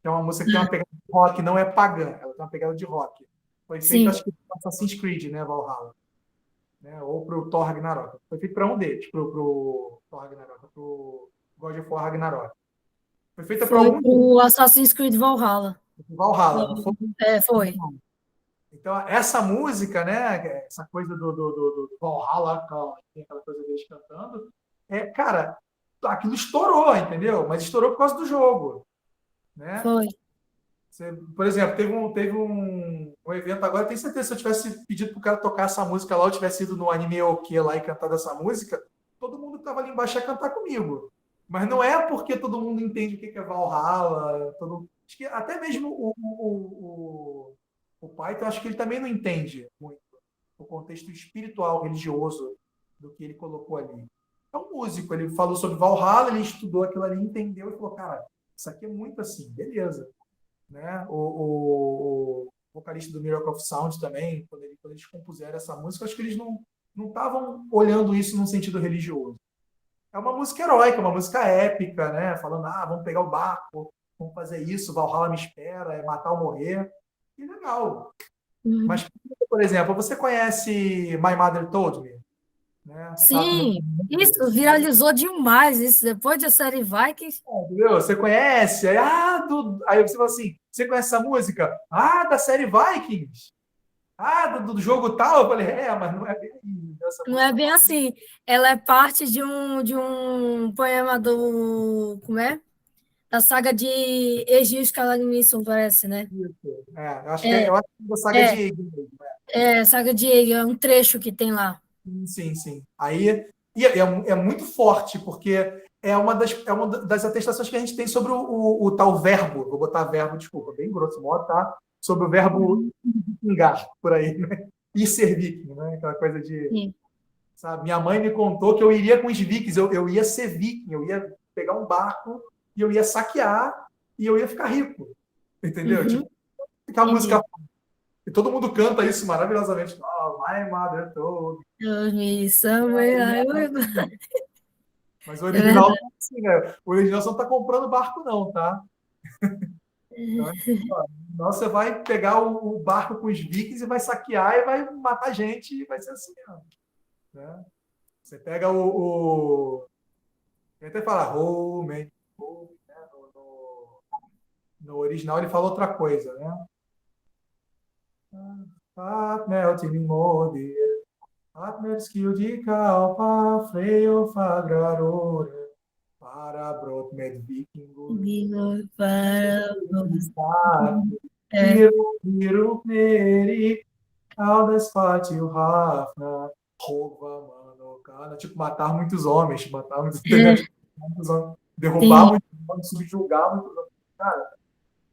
Speaker 2: que é uma música que tem uma pegada de rock, não é pagã, ela tem uma pegada de rock. Foi feito,
Speaker 1: Sim,
Speaker 2: acho que, para Assassin's Creed, né, Valhalla, né, ou para o Thor Ragnarok. Foi feito para um deles, para o Thor Ragnarok, para o God of War Ragnarok. Foi feita para
Speaker 1: foi
Speaker 2: um deles,
Speaker 1: pro Assassin's Creed Valhalla.
Speaker 2: Valhalla, não foi?
Speaker 1: Foi.
Speaker 2: Então, essa música, né, essa coisa do Valhalla, tem aquela coisa deles cantando, cara, aquilo estourou, entendeu? Mas estourou por causa do jogo, né?
Speaker 1: Foi.
Speaker 2: Por exemplo, teve um evento agora, tenho certeza, se eu tivesse pedido para o cara tocar essa música lá, eu tivesse ido no anime OK lá e cantado essa música, todo mundo que estava ali embaixo ia cantar comigo. Mas não é porque todo mundo entende o que é Valhalla, acho que até mesmo o Python, acho que ele também não entende muito o contexto espiritual, religioso do que ele colocou ali. É um músico, ele falou sobre Valhalla, ele estudou aquilo ali, entendeu e falou, cara, isso aqui é muito assim, beleza. Né? O vocalista do Miracle of Sound também, quando eles compuseram essa música, acho que eles não estavam olhando isso num sentido religioso. É uma música heróica, uma música épica, né? Falando, vamos pegar o barco, vamos fazer isso, Valhalla me espera, é matar ou morrer. Que legal.
Speaker 1: Uhum.
Speaker 2: Mas, por exemplo, você conhece My Mother Told Me, né? Quatro
Speaker 1: Sim, isso viralizou demais, isso depois da série Vikings.
Speaker 2: entendeu? Você conhece? Aí, aí você fala assim, você conhece essa música? Ah, da série Vikings. Ah, do jogo tal. Eu falei, mas não é bem essa
Speaker 1: Não é
Speaker 2: música.
Speaker 1: bem assim. Ela é parte de um poema do, como é? Da saga de Egil Skallagrímson, parece, né?
Speaker 2: Isso.
Speaker 1: É,
Speaker 2: Eu acho que é da saga de
Speaker 1: é,
Speaker 2: Egg mesmo.
Speaker 1: saga de Egil, é um trecho que tem lá.
Speaker 2: Sim, sim. Aí é muito forte, porque é uma das atestações que a gente tem sobre o tal verbo. Vou botar verbo, desculpa, bem grosso modo, tá? Sobre o verbo
Speaker 1: Uhum,
Speaker 2: vingar, por aí, né? E ser viking, né? Aquela coisa de.
Speaker 1: sim.
Speaker 2: Sabe? Minha mãe me contou que eu iria com os vikings, eu ia ser viking, eu ia pegar um barco e eu ia saquear e eu ia ficar rico. Entendeu?
Speaker 1: Uhum,
Speaker 2: Tipo, ficar a música.
Speaker 1: entendi.
Speaker 2: E todo mundo canta isso maravilhosamente. Oh, my mother told.
Speaker 1: Eu me somewhere I will go.
Speaker 2: Mas o
Speaker 1: É
Speaker 2: original não
Speaker 1: verdade.
Speaker 2: é assim, né? O original você não está comprando barco, não, tá? Então, não, você vai pegar o barco com os vikings e vai saquear e vai matar gente e vai ser assim, ó, né? Você pega eu até falar home, né? No original ele fala outra coisa, né? At melting mode, at melskill de calpa, freio fagrarora, para brot med vikingur.
Speaker 1: Vivo para é,
Speaker 2: Hirupneri, Aldespatio Rafna, Rova Manokana. Tipo, matar muitos homens, matar muitos, entendeu?
Speaker 1: é,
Speaker 2: Tipo, muitos homens, derrubar
Speaker 1: sim.
Speaker 2: muitos homens, subjugar muitos homens. Cara,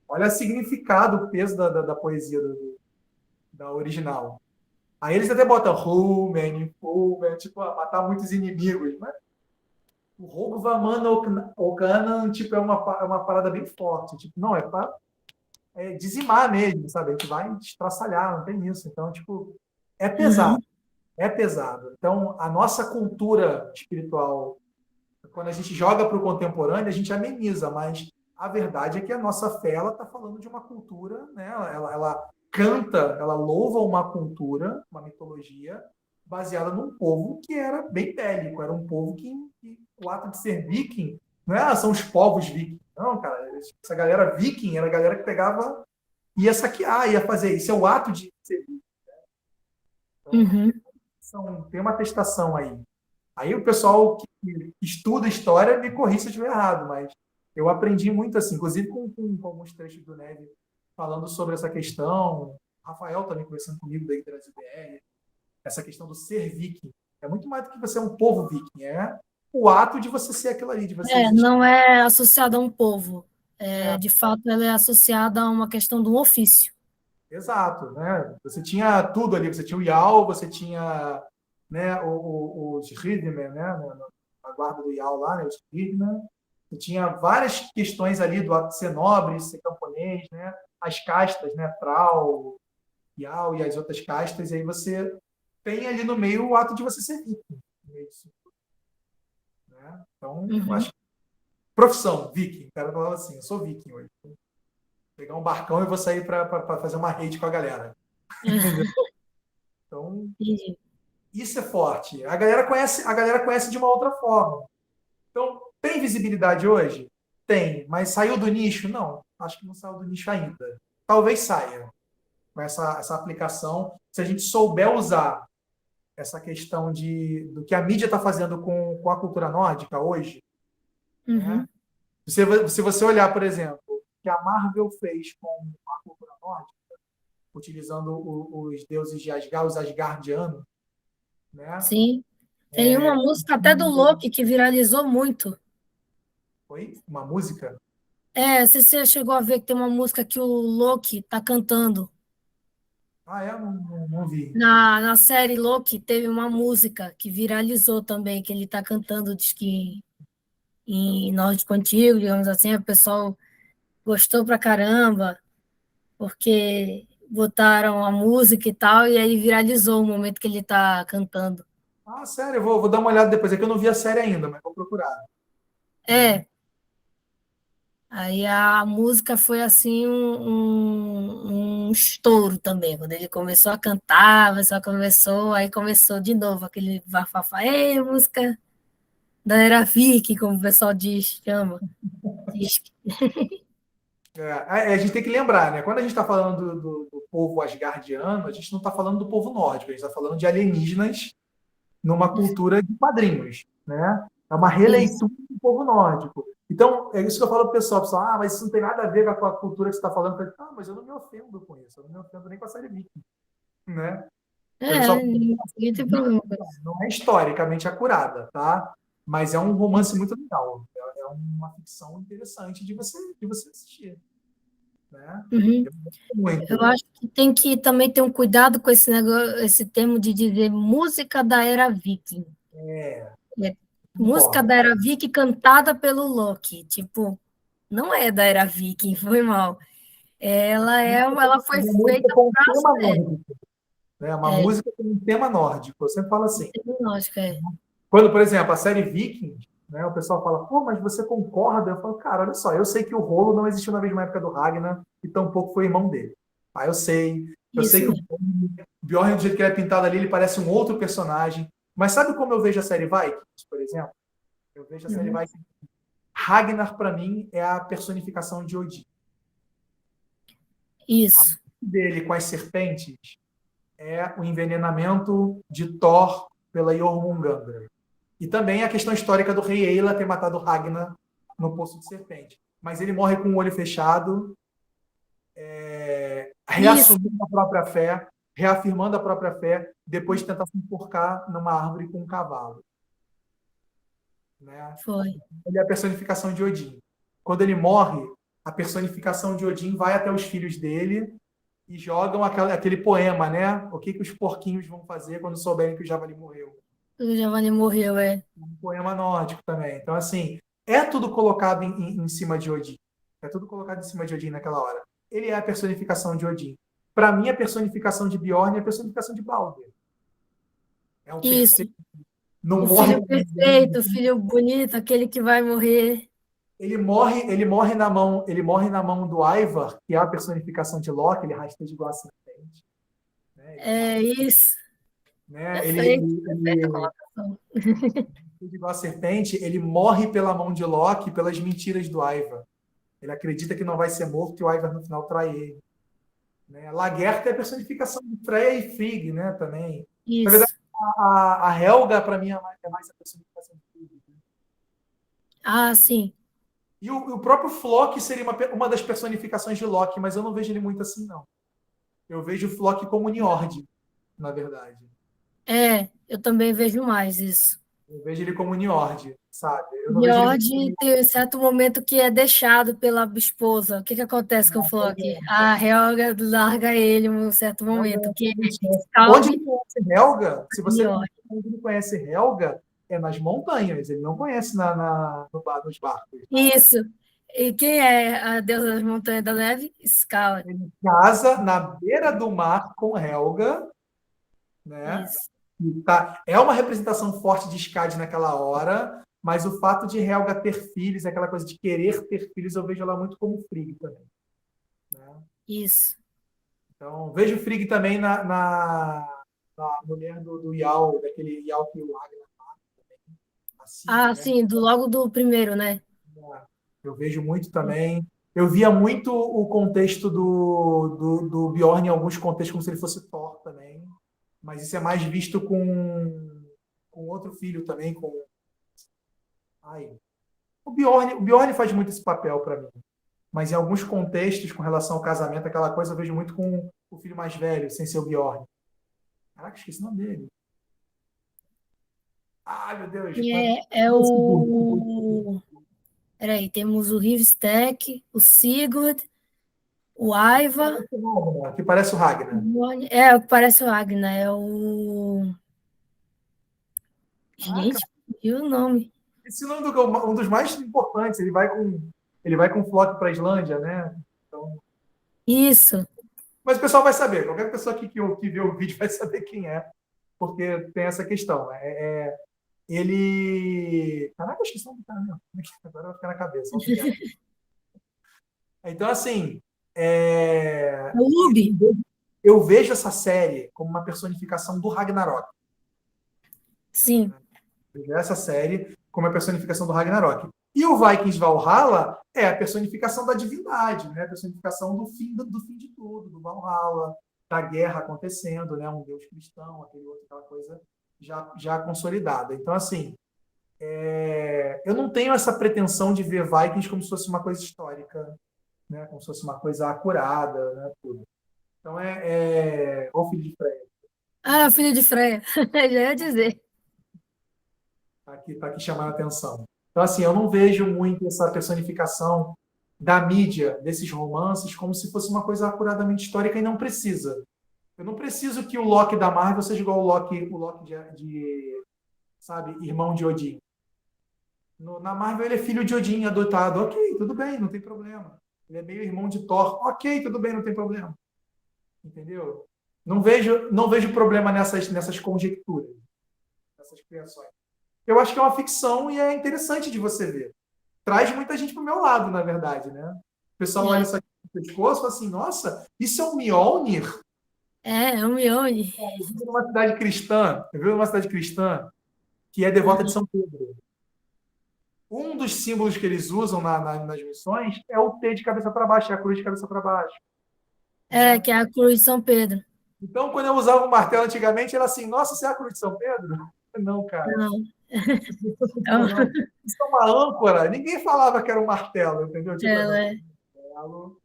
Speaker 2: olha o significado, o peso da poesia da original. Aí eles até botam Rumen, Fulmen, tipo, matar muitos inimigos. Mas o Rogva Manokana, tipo, é uma parada bem forte. Tipo, não, é para dizimar mesmo, sabe? A gente vai estraçalhar, não tem isso. Então, tipo, é pesado,
Speaker 1: Uhum,
Speaker 2: é pesado. Então, a nossa cultura espiritual, quando a gente joga para o contemporâneo, a gente ameniza, mas a verdade é que a nossa fé ela está falando de uma cultura, né? Ela canta, ela louva uma cultura, uma mitologia baseada num povo que era bem bélico, era um povo que o ato de ser viking não é, são os povos vikings, não, cara. Essa galera viking era a galera que pegava, ia saquear, ia fazer isso. É o ato de ser viking. Então,
Speaker 1: uhum,
Speaker 2: tem uma atestação aí. Aí o pessoal que estuda história me corrige se eu estiver errado, mas eu aprendi muito assim, inclusive com alguns trechos do Neve falando sobre essa questão. Rafael também conversando comigo daí da BR, essa questão do ser viking. É muito mais do que você é um povo viking, é o ato de você ser aquilo ali, de você existir.
Speaker 1: não é associada a um povo.
Speaker 2: É,
Speaker 1: De fato, ela é associada a uma questão do ofício.
Speaker 2: exato, né? Você tinha tudo ali, você tinha o Yao, você tinha, né, os Ridmen, né, a guarda do Yao lá, né, os Ridmen. Você tinha várias questões ali do ato de ser nobre, ser camponês, né? As castas, né, Trau, Yao e as outras castas, e aí você tem ali no meio o ato de você ser viking. Né? Então,
Speaker 1: Uhum.
Speaker 2: acho que profissão, viking. O cara falava assim, eu sou viking hoje. Vou pegar um barcão e vou sair para fazer uma rede com a galera. Entendeu? Então,
Speaker 1: Entendi.
Speaker 2: isso é forte. A galera conhece de uma outra forma. Então, tem visibilidade hoje? Tem, mas saiu do nicho? Não, acho que não saiu do nicho ainda. Talvez saia com essa aplicação, se a gente souber usar essa questão do que a mídia está fazendo com a cultura nórdica hoje, né?
Speaker 1: Uhum.
Speaker 2: Se você olhar, por exemplo, o que a Marvel fez com a cultura nórdica, utilizando os deuses de Asgard, os Asgardianos, né?
Speaker 1: Sim. Tem uma música até do Loki que viralizou muito.
Speaker 2: Foi uma música.
Speaker 1: Você chegou a ver que tem uma música que o Loki tá cantando.
Speaker 2: Ah, é? Não vi.
Speaker 1: Na série Loki teve uma música que viralizou também, que ele tá cantando, diz que em Nórdico Antigo, digamos assim, o pessoal gostou pra caramba, porque botaram a música e tal, e aí viralizou o momento que ele tá cantando.
Speaker 2: Ah, sério, eu vou dar uma olhada depois. É que eu não vi a série ainda, mas vou procurar. Né?
Speaker 1: É, Aí a música foi assim um estouro também. Quando ele começou a cantar, o pessoal começou, aí começou de novo aquele bafafá, ei, música da Era Viking, como o pessoal diz, chama. Diz.
Speaker 2: A gente tem que lembrar, né? Quando a gente está falando do povo asgardiano, a gente não está falando do povo nórdico, a gente está falando de alienígenas numa cultura de quadrinhos, né? É uma
Speaker 1: Isso,
Speaker 2: releitura do povo nórdico. Então, é isso que eu falo para o pessoal, mas isso não tem nada a ver com a cultura que você está falando. Eu falo, mas eu não me ofendo com isso, eu não me ofendo nem com a série Viking, né? O pessoal
Speaker 1: ninguém tem problema com isso.
Speaker 2: não é historicamente acurada, tá? Mas é um romance muito legal. É uma ficção interessante de você assistir, né?
Speaker 1: Uhum.
Speaker 2: Eu gosto
Speaker 1: Eu
Speaker 2: muito.
Speaker 1: acho que tem que também ter um cuidado com esse negócio, esse termo de dizer música da Era Viking.
Speaker 2: É,
Speaker 1: É música
Speaker 2: concordo.
Speaker 1: da Era Viking cantada pelo Loki. Tipo, não é da Era Viking, foi mal. Ela foi
Speaker 2: Uma música
Speaker 1: feita
Speaker 2: com um
Speaker 1: para
Speaker 2: tema
Speaker 1: série.
Speaker 2: nórdico, né? Uma
Speaker 1: É,
Speaker 2: música com um tema nórdico. Eu sempre falo
Speaker 1: não
Speaker 2: assim.
Speaker 1: tem lógica, é.
Speaker 2: Quando, por exemplo, a série Vikings, né, o pessoal fala, pô, mas você concorda? Eu falo, cara, olha só, eu sei que o Rolo não existiu na mesma época do Ragnar e tampouco foi irmão dele. Ah, eu sei
Speaker 1: Isso
Speaker 2: que o
Speaker 1: mesmo.
Speaker 2: Bjorn, do jeito que ele é pintado ali, ele parece um outro personagem. Mas sabe como eu vejo a série Vikings, por exemplo? Eu vejo a série
Speaker 1: Uhum.
Speaker 2: Vikings. Ragnar, para mim, é a personificação de Odin. A
Speaker 1: Isso,
Speaker 2: morte dele com as serpentes é o envenenamento de Thor pela Jormungandr. E também a questão histórica do rei Eila ter matado Ragnar no Poço de Serpente. Mas ele morre com o olho fechado,
Speaker 1: isso,
Speaker 2: reassumindo a própria fé, reafirmando a própria fé, depois de tentar se enforcar numa árvore com um cavalo. Né?
Speaker 1: foi.
Speaker 2: Ele é a personificação de Odin. Quando ele morre, a personificação de Odin vai até os filhos dele e jogam aquele poema, né? O que os porquinhos vão fazer quando souberem que o javali morreu?
Speaker 1: O Giovanni morreu, é.
Speaker 2: Um poema nórdico também. Então, assim, é tudo colocado em cima de Odin. É tudo colocado em cima de Odin naquela hora. Ele é a personificação de Odin. Para mim, a personificação de Bjorn é a personificação de Balder. É o
Speaker 1: Isso.
Speaker 2: perfeito. Não
Speaker 1: O
Speaker 2: morre
Speaker 1: filho
Speaker 2: com
Speaker 1: perfeito,
Speaker 2: ninguém.
Speaker 1: o filho bonito, aquele que vai morrer.
Speaker 2: Ele morre na mão do Ivar, que é a personificação de Loki, ele rasteja igual a serpente. Né? Ele
Speaker 1: É
Speaker 2: morre,
Speaker 1: isso.
Speaker 2: né? Ele,
Speaker 1: Perfeito,
Speaker 2: ele,
Speaker 1: perfeita
Speaker 2: ele,
Speaker 1: colocação.
Speaker 2: igual a serpente, ele morre pela mão de Loki pelas mentiras do Ivar. Ele acredita que não vai ser morto e o Ivar no final trai ele. Né? Lagertha é a personificação de Freya e Frigg, né? Também. Na verdade,
Speaker 1: Isso.
Speaker 2: a Helga, para mim, é mais a personificação de Frigg. Né?
Speaker 1: Ah, sim.
Speaker 2: E o próprio Flock seria uma das personificações de Loki, mas eu não vejo ele muito assim, não. Eu vejo o Flock como Njord, na verdade.
Speaker 1: É, eu também vejo mais isso.
Speaker 2: Eu vejo ele como Njord, sabe? Eu não vejo ele
Speaker 1: George
Speaker 2: muito
Speaker 1: tem um certo momento que é deixado pela esposa. O que que acontece com o Flock? A Helga larga ele em um certo momento, que
Speaker 2: Onde
Speaker 1: Scald
Speaker 2: ele conhece Helga, se você
Speaker 1: George.
Speaker 2: onde ele conhece Helga, é nas montanhas, ele não conhece nos barcos.
Speaker 1: Isso. E quem é a deusa das montanhas da neve? Scald.
Speaker 2: Ele casa na beira do mar com Helga, né?
Speaker 1: Isso.
Speaker 2: E é uma representação forte de Skadi naquela hora, mas o fato de Helga ter filhos, aquela coisa de querer ter filhos, eu vejo ela muito como Frigg também. Né?
Speaker 1: Isso.
Speaker 2: Então, vejo Frigg também na mulher do Jarl, daquele Jarl que o Ragnar mata também, a Sif,
Speaker 1: Ah,
Speaker 2: né?
Speaker 1: sim, logo do primeiro, né?
Speaker 2: Eu vejo muito também. Eu via muito o contexto do Bjorn em alguns contextos, como se ele fosse Thor também. Mas isso é mais visto com outro filho também, com. Ai. O Bjorn faz muito esse papel para mim. Mas em alguns contextos, com relação ao casamento, aquela coisa, eu vejo muito com o filho mais velho, sem ser o Bjorn. Caraca, esqueci o nome dele. Ai, meu Deus.
Speaker 1: É o. Peraí, temos o Rivstek, o Sigurd, o Aiva.
Speaker 2: Que parece o Ragnar.
Speaker 1: É, o que parece o Agna, é o.
Speaker 2: Caraca,
Speaker 1: Gente, viu o nome?
Speaker 2: esse nome um dos mais importantes. Ele vai com o Flock para a Islândia, né? Então,
Speaker 1: Isso,
Speaker 2: mas o pessoal vai saber. Qualquer pessoa que vê o vídeo vai saber quem é, porque tem essa questão. Ele. Caraca, eu esqueci o nome do cara, meu. Agora vai ficar na cabeça. Então, assim,
Speaker 1: O Ubi?
Speaker 2: eu vejo essa série como uma personificação do Ragnarok.
Speaker 1: Sim.
Speaker 2: Eu vejo essa série como a personificação do Ragnarok. E o Vikings Valhalla é a personificação da divindade, né? A personificação do fim de tudo, do Valhalla, da guerra acontecendo, né? Um deus cristão, aquele outro, aquela coisa já consolidada. Então, assim, eu não tenho essa pretensão de ver Vikings como se fosse uma coisa histórica, né? Como se fosse uma coisa acurada, né? Tudo. Então, Ô filho de Freia,
Speaker 1: Ah, filho de Freia. Já ia dizer.
Speaker 2: tá aqui chamando a atenção. Então, assim, eu não vejo muito essa personificação da mídia, desses romances, como se fosse uma coisa acuradamente histórica e não precisa. Eu não preciso que o Loki da Marvel seja igual o Loki sabe, irmão de Odin. Na Marvel ele é filho de Odin, adotado. Ok, tudo bem, não tem problema. Ele é meio irmão de Thor. Ok, tudo bem, não tem problema. Entendeu? Não vejo problema nessas conjecturas, nessas criações. Eu acho que é uma ficção e é interessante de você ver. Traz muita gente para o meu lado, na verdade, né? O pessoal olha
Speaker 1: É,
Speaker 2: isso aqui no pescoço e fala assim, nossa, isso é um Mjolnir?
Speaker 1: é um Mione.
Speaker 2: Eu vivo numa cidade cristã que é devota de São Pedro. Um dos símbolos que eles usam nas missões é o T de cabeça para baixo, é a cruz de cabeça para baixo.
Speaker 1: É,
Speaker 2: Né?
Speaker 1: que é a Cruz de São Pedro.
Speaker 2: Então, quando eu usava o martelo antigamente, era assim, nossa, isso é a cruz de São Pedro? Não, cara.
Speaker 1: Não.
Speaker 2: Não, não. Isso é uma âncora. Ninguém falava que era um martelo, entendeu? Tipo, não,
Speaker 1: É,
Speaker 2: martelo,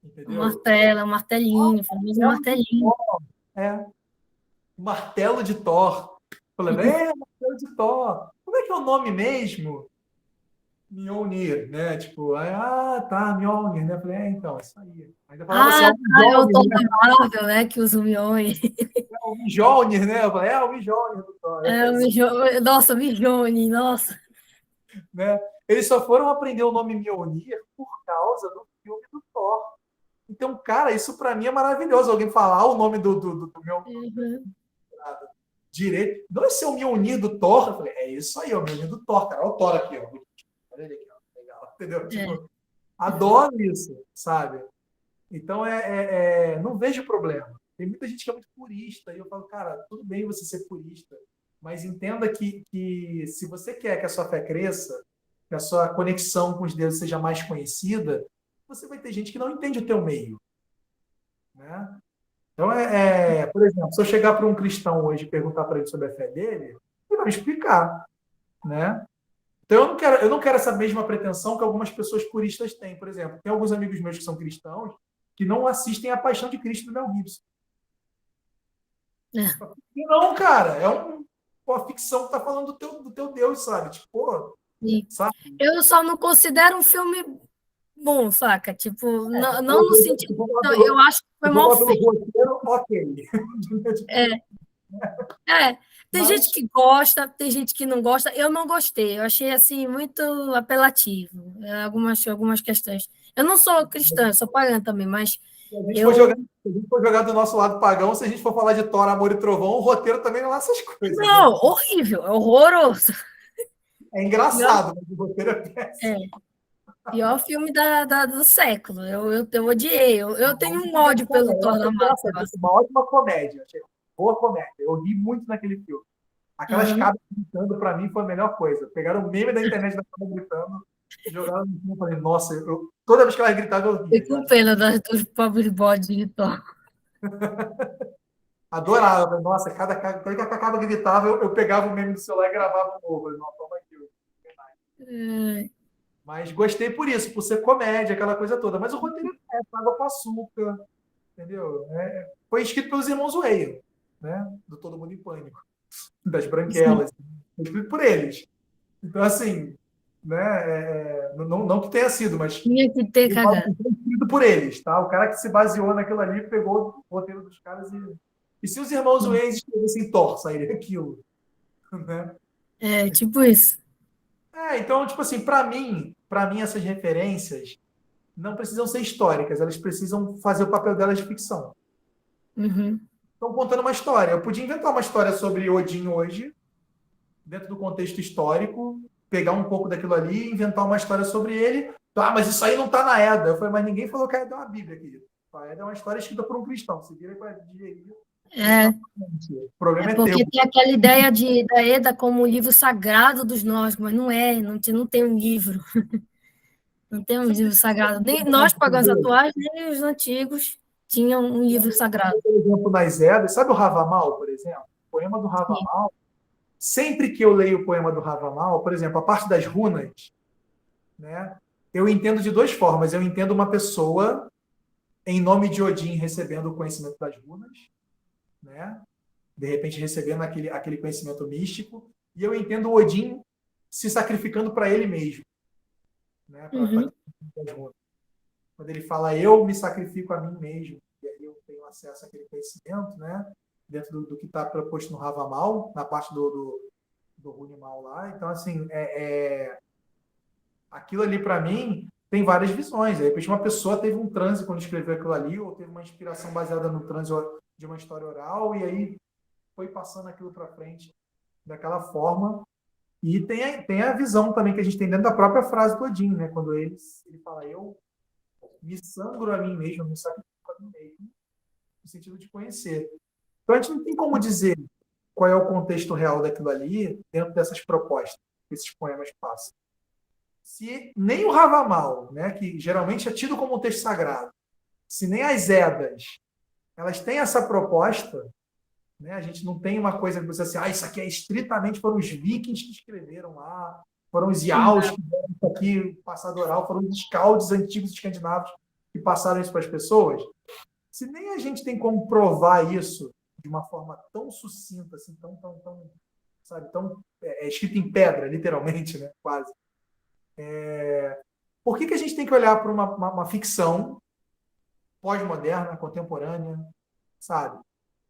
Speaker 1: o
Speaker 2: entendeu?
Speaker 1: martelo, o martelinho, o famoso
Speaker 2: Martelo de
Speaker 1: martelinho.
Speaker 2: Thor. É, martelo de Thor. Falei, martelo de Thor. Como é que é o nome mesmo? Mjolnir, né? Tipo, tá, Mjolnir, né? Falei, então, isso aí. Ainda falava assim,
Speaker 1: Ah,
Speaker 2: o
Speaker 1: tá, é o
Speaker 2: Mjolnir,
Speaker 1: Thor
Speaker 2: né?
Speaker 1: da Marvel, né, que usa o Mione.
Speaker 2: O Mjolnir, né? Eu falei, o Mjolnir do Thor.
Speaker 1: É, o Mijo... Nossa, Mione, nossa.
Speaker 2: Né? Eles só foram aprender o nome Mjolnir por causa do filme do Thor. Então, cara, isso para mim é maravilhoso. Alguém falar o nome do meu
Speaker 1: Uhum.
Speaker 2: direito. Não, esse é o Mjolnir do Thor. Eu falei, é isso aí, é o Mjolnir do Thor, cara. Olha o Thor aqui, ó. Olha ele aqui, ó. Legal. Entendeu?
Speaker 1: É.
Speaker 2: Tipo, adoro isso, sabe? Então, não vejo problema. Tem muita gente que é muito purista, e eu falo, cara, tudo bem você ser purista, mas entenda que se você quer que a sua fé cresça, que a sua conexão com os deuses seja mais conhecida, você vai ter gente que não entende o teu meio, né? Então, por exemplo, se eu chegar para um cristão hoje e perguntar para ele sobre a fé dele, ele vai me explicar, né? Então, eu não quero essa mesma pretensão que algumas pessoas puristas têm. Por exemplo, tem alguns amigos meus que são cristãos que não assistem a Paixão de Cristo do Mel Gibson.
Speaker 1: É.
Speaker 2: E não, cara, uma ficção que está falando do teu Deus, sabe? Tipo, pô,
Speaker 1: Sim.
Speaker 2: sabe?
Speaker 1: Eu só não considero um filme bom, saca? Tipo, não,
Speaker 2: Eu
Speaker 1: não no
Speaker 2: vou,
Speaker 1: sentido.
Speaker 2: eu vou falar
Speaker 1: Não, eu
Speaker 2: pelo,
Speaker 1: acho que foi
Speaker 2: eu vou
Speaker 1: mal
Speaker 2: falar pelo
Speaker 1: feito.
Speaker 2: roteiro, ok.
Speaker 1: É, é. Tem gente
Speaker 2: Mas,
Speaker 1: que gosta, tem gente que não gosta. Eu não gostei. Eu achei assim muito apelativo. Algumas questões. Eu não sou cristã, eu sou pagã também, mas
Speaker 2: se a gente for jogar,
Speaker 1: eu.
Speaker 2: se a gente for jogar do nosso lado pagão, se a gente for falar de Thor, Amor e Trovão, o roteiro também não é essas coisas, né?
Speaker 1: Não, horrível, é horroroso.
Speaker 2: É
Speaker 1: Pior,
Speaker 2: engraçado, mas o roteiro é péssimo.
Speaker 1: é, pior filme do século. Eu odiei. Eu tenho um ódio pelo
Speaker 2: Eu
Speaker 1: Thor
Speaker 2: achei
Speaker 1: da Marvel.
Speaker 2: engraçado, assim, uma ótima comédia. Achei boa comédia. Eu ri muito naquele filme. Aquelas
Speaker 1: Aham.
Speaker 2: cabras gritando, para mim, foi a melhor coisa. Pegaram o meme da internet da cabra gritando e jogaram no filme. Eu falei, nossa, toda vez que ela gritava, eu ria.
Speaker 1: Fiquei com pena dos pobres bodes de Thor.
Speaker 2: Adorava. Eu falei, nossa, cada que a cabra gritava, eu pegava o meme do celular e gravava um novo. Eu falei, não, toma aqui.
Speaker 1: É,
Speaker 2: Mas gostei por isso, por ser comédia, aquela coisa toda. Mas o roteiro água com açúcar, entendeu? Foi escrito pelos irmãos Wayans, né? Do Todo Mundo em Pânico, das
Speaker 1: sim,
Speaker 2: Branquelas. Foi escrito por eles. Então, assim, né? Não que tenha sido, mas
Speaker 1: tinha que ter
Speaker 2: eu falo
Speaker 1: cagado.
Speaker 2: que foi escrito por eles, tá? O cara que se baseou naquilo ali pegou o roteiro dos caras e. E se os irmãos Wayans escrevessem Thor, sairia aquilo, né?
Speaker 1: É, tipo isso.
Speaker 2: Então, tipo assim, para mim essas referências não precisam ser históricas, elas precisam fazer o papel delas de ficção.
Speaker 1: Uhum.
Speaker 2: Estão contando uma história. Eu podia inventar uma história sobre Odin hoje, dentro do contexto histórico, pegar um pouco daquilo ali e inventar uma história sobre ele. Ah, mas isso aí não está na Eda. Eu falei, mas ninguém falou que a Eda é uma Bíblia, querido. A Eda é uma história escrita por um cristão. Você vira para digerir.
Speaker 1: É,
Speaker 2: O problema é teu.
Speaker 1: porque tem aquela ideia da Eda como o livro sagrado dos gnósticos, mas não é, não tem um livro, não tem um livro sagrado. Nem nós, pagãos atuais, nem os antigos tinham um livro sagrado.
Speaker 2: Por exemplo, nas Edas, sabe o Ravamal, por exemplo? O poema do
Speaker 1: Sim.
Speaker 2: Ravamal. Sempre que eu leio o poema do Ravamal, por exemplo, a parte das runas, né, eu entendo de duas formas. Eu entendo uma pessoa, em nome de Odin, recebendo o conhecimento das runas, né, de repente recebendo aquele conhecimento místico, e eu entendo o Odin se sacrificando para ele mesmo, né,
Speaker 1: Uhum,
Speaker 2: quando ele fala eu me sacrifico a mim mesmo, e aí eu tenho acesso àquele conhecimento, né, dentro do que está proposto no Ravamal, na parte do Runimal lá. Então, assim, aquilo ali, para mim, tem várias visões. De repente, uma pessoa teve um transe quando escreveu aquilo ali, ou teve uma inspiração baseada no transe de uma história oral, e aí foi passando aquilo para frente daquela forma. E tem a visão também que a gente tem dentro da própria frase do Odin, né? Quando ele fala, eu me sangro a mim mesmo, me sacrifico a mim mesmo, no sentido de conhecer. Então, a gente não tem como dizer qual é o contexto real daquilo ali dentro dessas propostas que esses poemas passam. Se nem o Ravamal, né, que geralmente é tido como um texto sagrado, se nem as Edas, elas têm essa proposta, né, a gente não tem uma coisa que você assim, isso aqui é estritamente foram os vikings que escreveram lá, foram os Jarls que deram isso aqui, passado oral, foram os Scalds antigos escandinavos que passaram isso para as pessoas. Se nem a gente tem como provar isso de uma forma tão sucinta, assim, tão sabe, escrito em pedra, literalmente, né, quase. Por que a gente tem que olhar para uma ficção pós-moderna, contemporânea, sabe?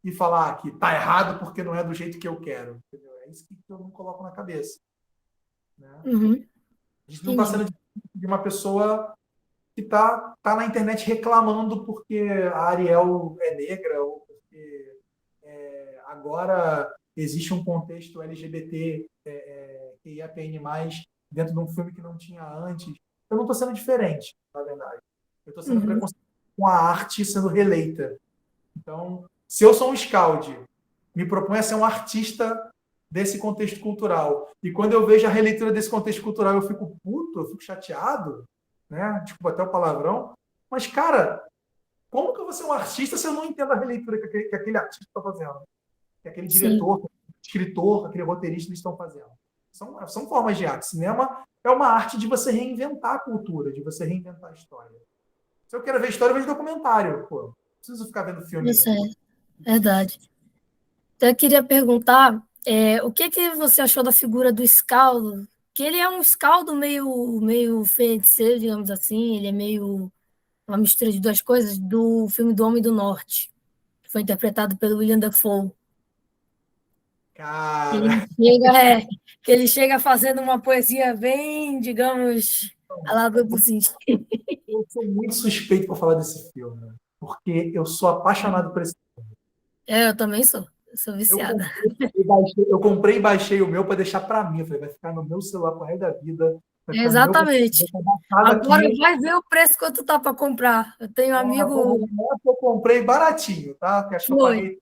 Speaker 2: E falar que tá errado porque não é do jeito que eu quero. Entendeu? É isso que eu não coloco na cabeça. Né?
Speaker 1: uhum,
Speaker 2: A gente não está
Speaker 1: entendi.
Speaker 2: sendo de uma pessoa que tá na internet reclamando porque a Ariel é negra ou porque agora existe um contexto LGBT que IAPN+, dentro de um filme que não tinha antes. Eu não estou sendo diferente, na verdade. Eu estou sendo
Speaker 1: Uhum,
Speaker 2: preconceituoso com a arte sendo reeleita. Então, se eu sou um scout, me proponho a ser um artista desse contexto cultural. E quando eu vejo a releitura desse contexto cultural, eu fico puto, eu fico chateado, né? Desculpa até o palavrão. Mas, cara, como que eu vou ser um artista se eu não entendo a releitura que aquele artista está fazendo? Que aquele
Speaker 1: sim.
Speaker 2: diretor, escritor, aquele roteirista eles estão fazendo? São formas de arte. Cinema é uma arte de você reinventar a cultura, de você reinventar a história. Se eu quero ver história, eu vejo documentário. Pô, não preciso ficar vendo filme.
Speaker 1: Isso é verdade. Então, eu queria perguntar, o que que você achou da figura do escaldo? Que ele é um escaldo meio feiticeiro, digamos assim, ele é meio uma mistura de duas coisas, do filme do Homem do Norte, que foi interpretado pelo William Dafoe.
Speaker 2: Cara,
Speaker 1: Ele chega, que ele chega fazendo uma poesia bem, digamos, a lá do Buzzin.
Speaker 2: eu sou muito suspeito para falar desse filme, né? Porque eu sou apaixonado por esse.
Speaker 1: Eu também sou, eu sou
Speaker 2: Eu
Speaker 1: viciada.
Speaker 2: comprei, eu comprei e baixei o meu para deixar para mim. Eu falei, vai ficar no meu celular pro resto da vida, vai ficar no meu
Speaker 1: Exatamente.
Speaker 2: computador, tá baixado
Speaker 1: Agora
Speaker 2: aqui.
Speaker 1: vai ver o preço quanto tá para comprar. Eu tenho um amigo,
Speaker 2: Eu comprei baratinho, tá? Porque acho que eu
Speaker 1: foi,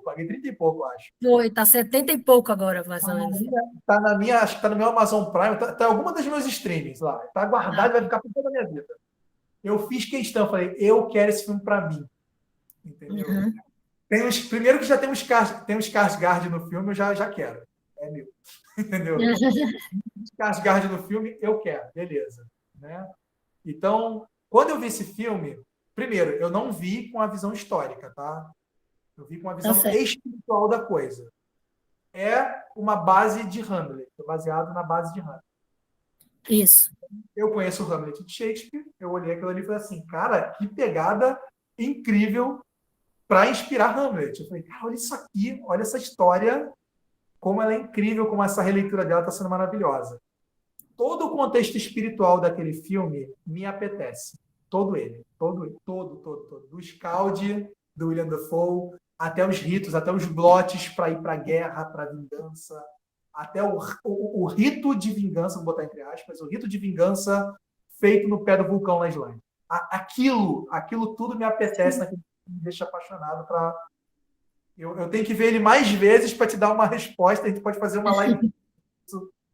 Speaker 2: paguei 30 e pouco, acho.
Speaker 1: tá 70 e pouco agora, mais ou menos.
Speaker 2: Acho que tá no meu Amazon Prime, tá em alguma das meus streamings lá. Tá guardado e vai ficar por toda a minha vida. Eu fiz questão, falei, eu quero esse filme para mim, entendeu?
Speaker 1: Uhum.
Speaker 2: Primeiro que já tem um Skarsgård no filme, eu já quero. É meu. Entendeu? Skarsgård no filme, eu quero. Beleza. Né? Então, quando eu vi esse filme, primeiro, eu não vi com a visão histórica, tá? Eu vi com a
Speaker 1: Tá
Speaker 2: visão
Speaker 1: certo.
Speaker 2: espiritual da coisa. É uma base de Hamlet, baseado na base de Hamlet.
Speaker 1: Isso.
Speaker 2: Eu conheço o Hamlet de Shakespeare, eu olhei aquilo ali e falei assim, cara, que pegada incrível para inspirar Hamlet. Eu falei, cara, olha isso aqui, olha essa história, como ela é incrível, como essa releitura dela está sendo maravilhosa. Todo o contexto espiritual daquele filme me apetece. Todo ele. Todo. Do Scaldi, do William Dafoe, até os ritos, até os blotes para ir para a guerra, para a vingança, até o rito de vingança, vou botar entre aspas, o rito de vingança feito no pé do vulcão na Islândia. Aquilo tudo me apetece, me deixa apaixonado. Eu tenho que ver ele mais vezes para te dar uma resposta. A gente pode fazer uma live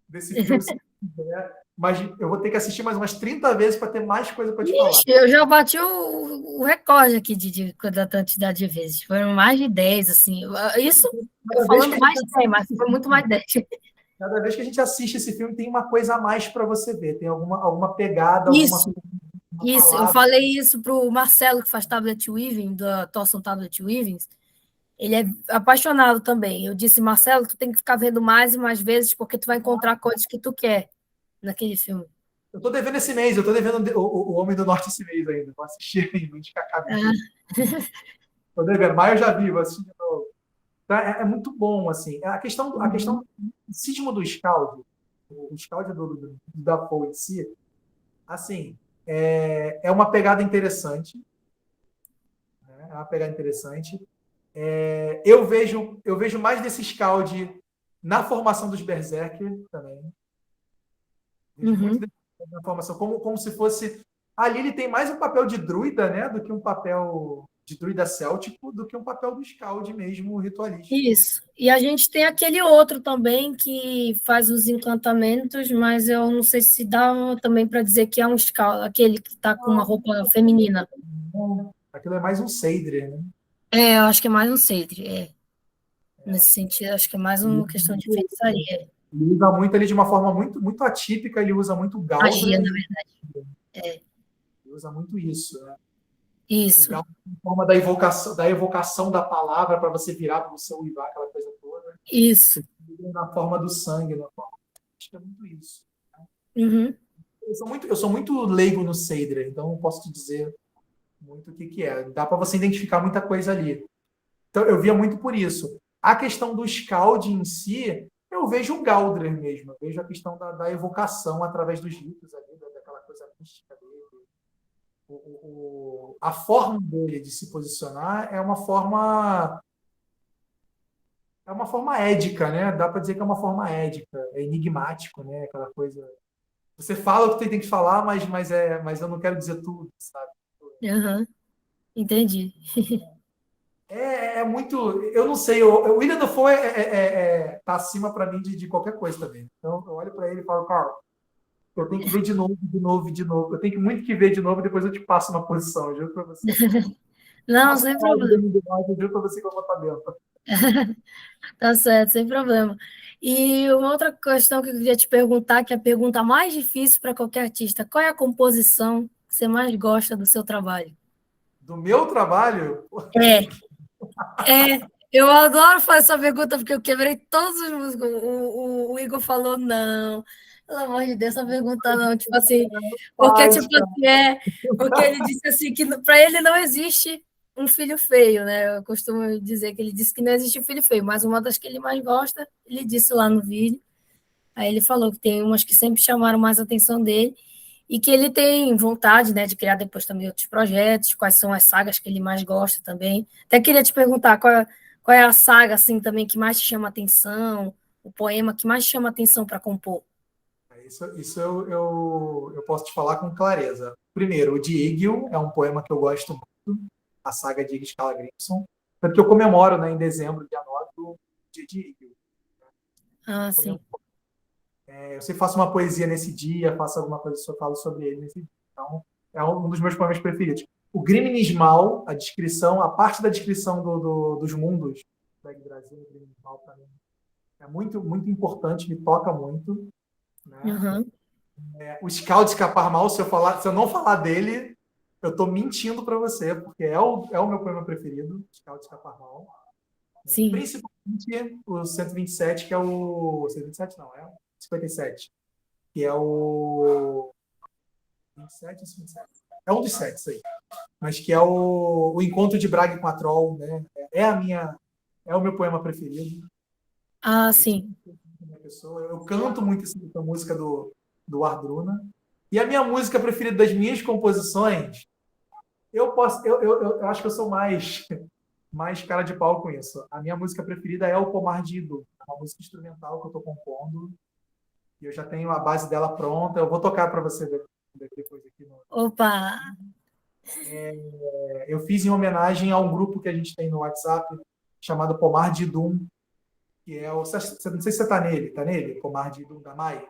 Speaker 2: desse filme, se quiser, mas eu vou ter que assistir mais umas 30 vezes para ter mais coisa para te falar.
Speaker 1: Eu já bati o recorde aqui da quantidade de vezes. Foram mais de 10, assim. Isso, falando mais de 10, mas foi muito mais de 10.
Speaker 2: Cada vez que a gente assiste esse filme, tem uma coisa a mais para você ver. Tem alguma pegada,
Speaker 1: Isso,
Speaker 2: alguma
Speaker 1: eu falei isso para o Marcelo, que faz tablet weaving, da Thorson Tablet Weavings. Ele é apaixonado também. Eu disse, Marcelo, tu tem que ficar vendo mais e mais vezes, porque tu vai encontrar coisas que tu quer naquele filme.
Speaker 2: Eu estou devendo esse mês, eu estou devendo o Homem do Norte esse mês ainda. Vou assistir ainda, antes que acabe. Estou devendo, mas eu já vi, vou assistir de novo. Então, é muito bom, assim. A questão do cisma do Scaldi, o Scaldi do Dafoe em si, assim, é uma pegada interessante. Né? É uma pegada interessante. Eu vejo mais desse Scaldi na formação dos Berserker também. Vejo muito na formação, como se fosse... Ali ele tem mais um papel de druida, né, do que um papel de druida céltico, do que um papel do Scaldi mesmo, ritualístico.
Speaker 1: Isso. E a gente tem aquele outro também que faz os encantamentos, mas eu não sei se dá também para dizer que é um Scaldi, aquele que está com uma roupa feminina.
Speaker 2: Aquilo é mais um Seidr, né?
Speaker 1: Eu acho que é mais um Seidr, nesse sentido, acho que é mais uma questão de feitiçaria.
Speaker 2: Ele usa muito ali de uma forma muito, muito atípica, ele usa muito Galdra.
Speaker 1: Magia, na verdade.
Speaker 2: Ele usa muito isso, né?
Speaker 1: Isso.
Speaker 2: Em forma da evocação da palavra para você virar para você uivar, aquela coisa toda.
Speaker 1: Isso.
Speaker 2: Na forma do sangue, na forma... Acho que é muito isso. Né?
Speaker 1: Uhum.
Speaker 2: Eu sou muito leigo no Seidr, então não posso te dizer muito o que é. Dá para você identificar muita coisa ali. Então, eu via muito por isso. A questão do Scaldi em si, eu vejo um Galdrer mesmo. Eu vejo a questão da evocação através dos ritos ali, daquela coisa mística dele. A forma dele de se posicionar é uma forma édica, né? Dá para dizer que é uma forma édica, é enigmático, né? Aquela coisa. Você fala o que tem que falar, mas eu não quero dizer tudo, sabe?
Speaker 1: Uhum. Entendi.
Speaker 2: É muito. Eu não sei. O William Dafoe tá acima para mim de qualquer coisa também. Então eu olho para ele e falo, Carl, eu tenho que ver de novo, de novo, de novo. Eu tenho muito que ver de novo, depois eu te passo uma posição, juro para você.
Speaker 1: Não, sem problema.
Speaker 2: Eu juro para você que eu vou estar dentro.
Speaker 1: Tá certo, sem problema. E uma outra questão que eu queria te perguntar, que é a pergunta mais difícil para qualquer artista: qual é a composição que você mais gosta do seu trabalho?
Speaker 2: Do meu trabalho?
Speaker 1: Eu adoro fazer essa pergunta porque eu quebrei todos os músicos. O Igor falou não. Pelo amor de Deus, essa pergunta não. Tipo assim, porque, tipo assim, porque ele disse assim que para ele não existe um filho feio, né? Eu costumo dizer que ele disse que não existe um filho feio, mas uma das que ele mais gosta, ele disse lá no vídeo. Aí ele falou que tem umas que sempre chamaram mais a atenção dele e que ele tem vontade, né, de criar depois também outros projetos, quais são as sagas que ele mais gosta também. Até queria te perguntar qual é a saga assim também que mais te chama a atenção, o poema que mais te chama a atenção para compor.
Speaker 2: Isso eu posso te falar com clareza. Primeiro, o de Egil é um poema que eu gosto muito, a saga de Egil Skallagrimsson, tanto que eu comemoro, né, em dezembro, dia 9, o dia de Egil.
Speaker 1: Ah, sim.
Speaker 2: Eu sempre faço uma poesia nesse dia, faço alguma coisa, falo sobre ele nesse dia. Então, é um dos meus poemas preferidos. O Grime Nismal, a parte da descrição dos mundos da Brasil, o Grime Nismal, para mim, é muito, muito importante, me toca muito. Né?
Speaker 1: Uhum.
Speaker 2: O Scout Escapar Mal, se eu não falar dele, eu estou mentindo para você, porque é o meu poema preferido, Scout Escapar Mal.
Speaker 1: Sim.
Speaker 2: Principalmente o 127, que é o... 127 não, é o 57, que é o... 27 ou 57? É um dos sete, isso aí. Mas que é o Encontro de Braga com a Troll, né? É o meu poema preferido.
Speaker 1: Ah, sim.
Speaker 2: Eu canto muito essa música do Ardruna. E a minha música preferida das minhas composições, eu acho que eu sou mais cara de pau com isso. A minha música preferida é o Pomar de Idu, uma música instrumental que eu estou compondo. E eu já tenho a base dela pronta. Eu vou tocar para você ver depois aqui no.
Speaker 1: Opa!
Speaker 2: Eu fiz em homenagem a um grupo que a gente tem no WhatsApp chamado Pomar de Doom, que é o. Não sei se você está nele, tá nele? Pomar de Doom da Mai.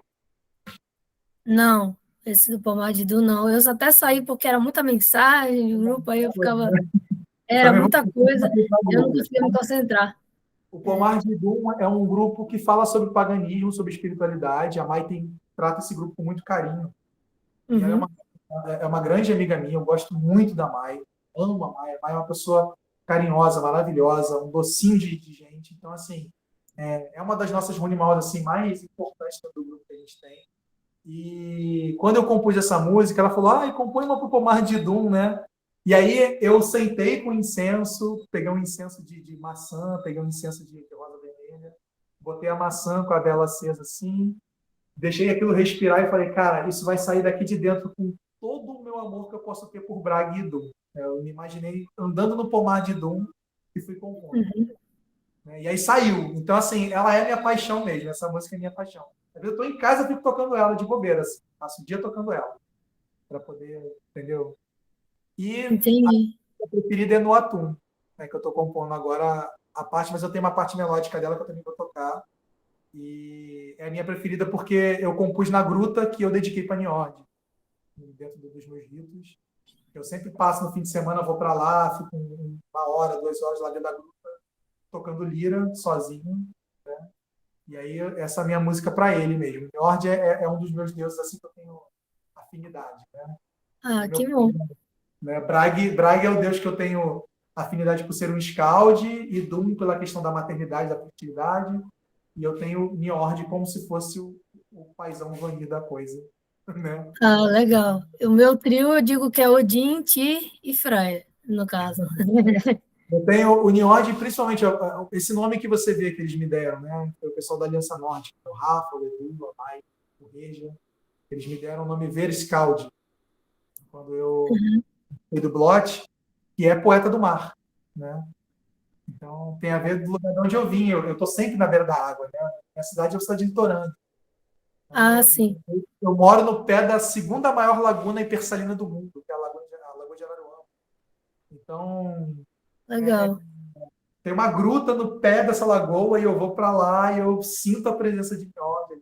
Speaker 1: Não, esse do Pomar de Du, não. Eu até saí porque era muita mensagem no grupo, aí eu ficava.
Speaker 2: Eu
Speaker 1: Era
Speaker 2: também vou
Speaker 1: muita coisa,
Speaker 2: aceitar o
Speaker 1: eu não
Speaker 2: grupo.
Speaker 1: conseguia me concentrar.
Speaker 2: O Pomar de Doom é um grupo que fala sobre paganismo, sobre espiritualidade. A Mai trata esse grupo com muito carinho. E ela
Speaker 1: Uhum,
Speaker 2: é uma grande amiga minha, eu gosto muito da Mai, amo a Mai. A Mai é uma pessoa carinhosa, maravilhosa, um docinho de gente. Então, assim, é uma das nossas Rune Maus, assim, mais importantes do grupo que a gente tem. E quando eu compus essa música, ela falou: ah, compõe uma pro Pomar de Doom, né? E aí eu sentei com incenso, peguei um incenso de maçã, peguei um incenso de rosa vermelha, botei a maçã com a vela acesa assim, deixei aquilo respirar e falei: cara, isso vai sair daqui de dentro com todo o meu amor que eu posso ter por Braga e Doom. Eu me imaginei andando no Pomar de Doom e fui compondo,
Speaker 1: uhum.
Speaker 2: né? E aí saiu. Então, assim, ela é minha paixão mesmo. Essa música é minha paixão. Às vezes eu estou em casa e fico tocando ela de bobeira. Assim. Passo o dia tocando ela, para poder, entendeu? E a
Speaker 1: Entendi.
Speaker 2: minha preferida é no Atum, né, que eu estou compondo agora a parte, mas eu tenho uma parte melódica dela que eu também vou tocar. E é a minha preferida porque eu compus na gruta que eu dediquei para Niord, dentro dos meus ritos. Eu sempre passo no fim de semana, vou para lá, fico uma hora, 2 horas lá dentro da gruta, tocando lira, sozinho. E aí, essa é a minha música para ele mesmo. Njord é um dos meus deuses assim que eu tenho afinidade. Né?
Speaker 1: Ah,
Speaker 2: É meu,
Speaker 1: que bom.
Speaker 2: né? Brag é o deus que eu tenho afinidade por ser um scald e Dum pela questão da maternidade, da fertilidade. E eu tenho Njord como se fosse o paizão Vanir da coisa. Né?
Speaker 1: Ah, legal. O meu trio eu digo que é Odin, Tyr e Freya, no caso.
Speaker 2: Eu tenho o Njord, principalmente esse nome que você vê que eles me deram, né? Foi o pessoal da Aliança Norte, o Rafa, o Edu, a Mai, o Reja. Eles me deram o nome Verscald, quando eu fui do Blot, que é poeta do mar. Né? Então, tem a ver do lugar de onde eu vim. Eu estou sempre na beira da água. Né? Minha cidade é a cidade de Litorânea.
Speaker 1: Ah,
Speaker 2: Então,
Speaker 1: sim.
Speaker 2: eu moro no pé da segunda maior laguna hipersalina do mundo, que é a Lagoa de Araruama. Então,
Speaker 1: Legal.
Speaker 2: tem uma gruta no pé dessa lagoa e eu vou para lá e eu sinto a presença de Nióbio.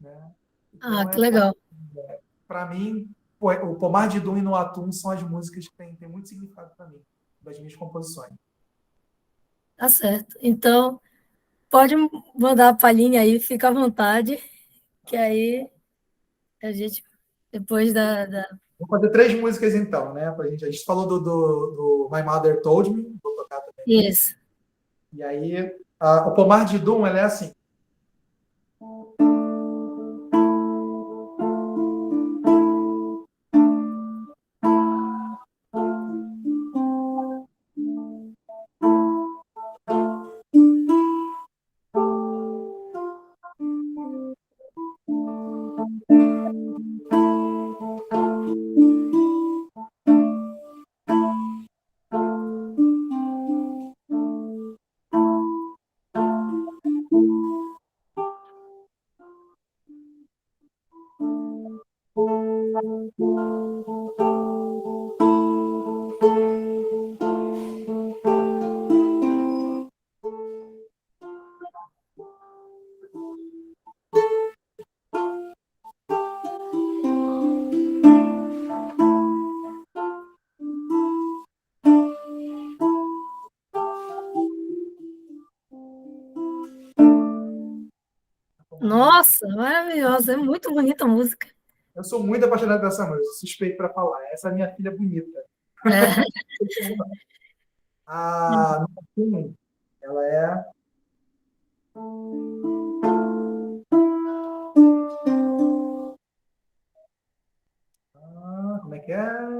Speaker 2: Né?
Speaker 1: Ah,
Speaker 2: Então,
Speaker 1: que legal.
Speaker 2: para mim, o Pomar de Dum e No Atum são as músicas que têm muito significado para mim, das minhas composições.
Speaker 1: Tá certo. Então, pode mandar a palhinha aí, fica à vontade, que aí a gente, depois da...
Speaker 2: Vou fazer 3 músicas então, né? A gente falou do My Mother Told Me, vou tocar também.
Speaker 1: Isso.
Speaker 2: E aí, o Pomar de Doom, ela é assim.
Speaker 1: Nossa, maravilhosa. É muito bonita a música.
Speaker 2: Eu sou muito apaixonado por essa música, sou suspeito para falar. Essa é a minha filha bonita.
Speaker 1: É.
Speaker 2: A Nothing, ela é. Como é que é?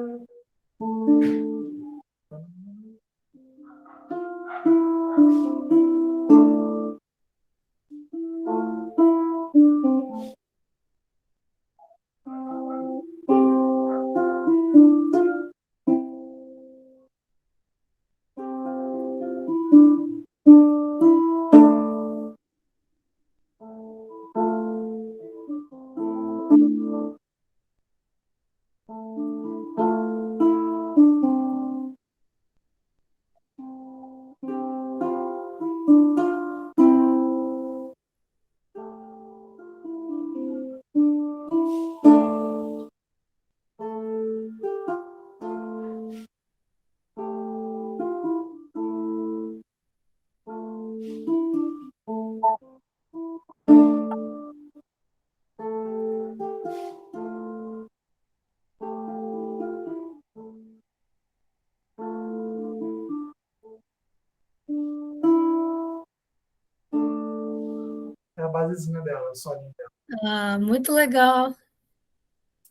Speaker 2: É a basezinha dela, o solinho dela.
Speaker 1: Ah, muito legal.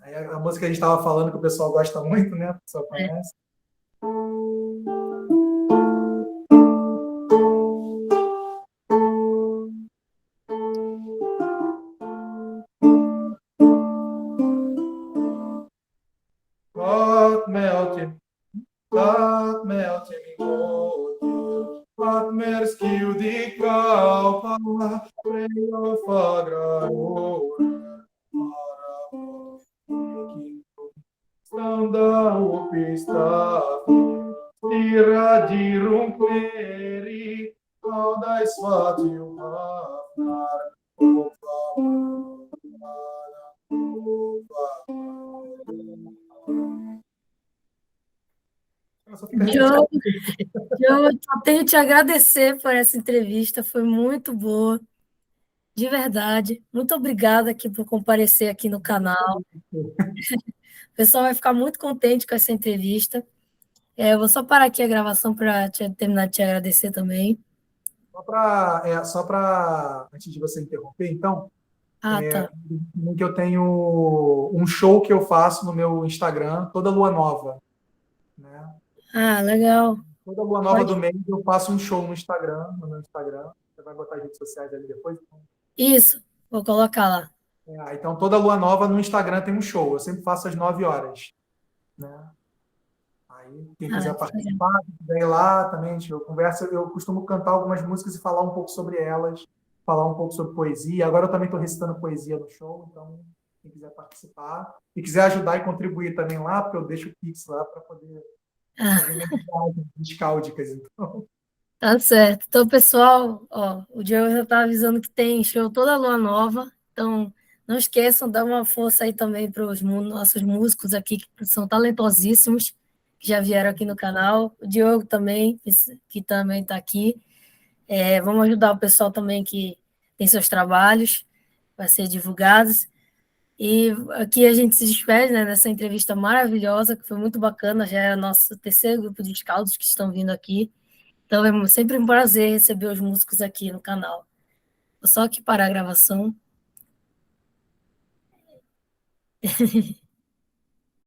Speaker 2: Aí a música que a gente estava falando que o pessoal gosta muito, né? O pessoal
Speaker 1: É.
Speaker 2: conhece. Hot melting, hot melting in cold. Hot mer skildi kaupalla, prejo fagra ore. Standa upp i staden, stirra de runkleri, av deg svart jo hafnar, och só fica repetindo.
Speaker 1: Diogo, eu só tenho que te agradecer por essa entrevista, foi muito boa, de verdade. Muito obrigada aqui por comparecer aqui no canal. O pessoal vai ficar muito contente com essa entrevista. Eu vou só parar aqui a gravação para terminar de te agradecer também.
Speaker 2: Antes de você interromper, então,
Speaker 1: Ah, tá.
Speaker 2: que eu tenho um show que eu faço no meu Instagram, toda lua nova, né?
Speaker 1: Ah, legal.
Speaker 2: Toda lua nova do
Speaker 1: Pode.
Speaker 2: mês eu faço um show no Instagram, no meu Instagram. Você vai botar as redes sociais ali depois?
Speaker 1: Isso, vou colocar lá.
Speaker 2: Então, toda lua nova no Instagram tem um show. Eu sempre faço às 9 horas, né? Aí, quem
Speaker 1: Ah,
Speaker 2: quiser
Speaker 1: que legal.
Speaker 2: participar, quem quiser ir lá também, eu converso, eu costumo cantar algumas músicas e falar um pouco sobre elas, falar um pouco sobre poesia. Agora eu também estou recitando poesia no show, então quem quiser participar e quiser ajudar e contribuir também lá, porque eu deixo o Pix lá para poder fazer minhas viagens cáudicas. Então,
Speaker 1: Tá certo. Então, pessoal, ó, o Diogo já está avisando que tem show toda lua nova. Então, não esqueçam, dá uma força aí também para os nossos músicos aqui, que são talentosíssimos, que já vieram aqui no canal. O Diogo também, que também está aqui. Vamos ajudar o pessoal também que tem seus trabalhos para ser divulgados. E aqui a gente se despede, né, nessa entrevista maravilhosa, que foi muito bacana. Já é o nosso terceiro grupo de scouts que estão vindo aqui. Então é sempre um prazer receber os músicos aqui no canal. Vou só aqui parar a gravação.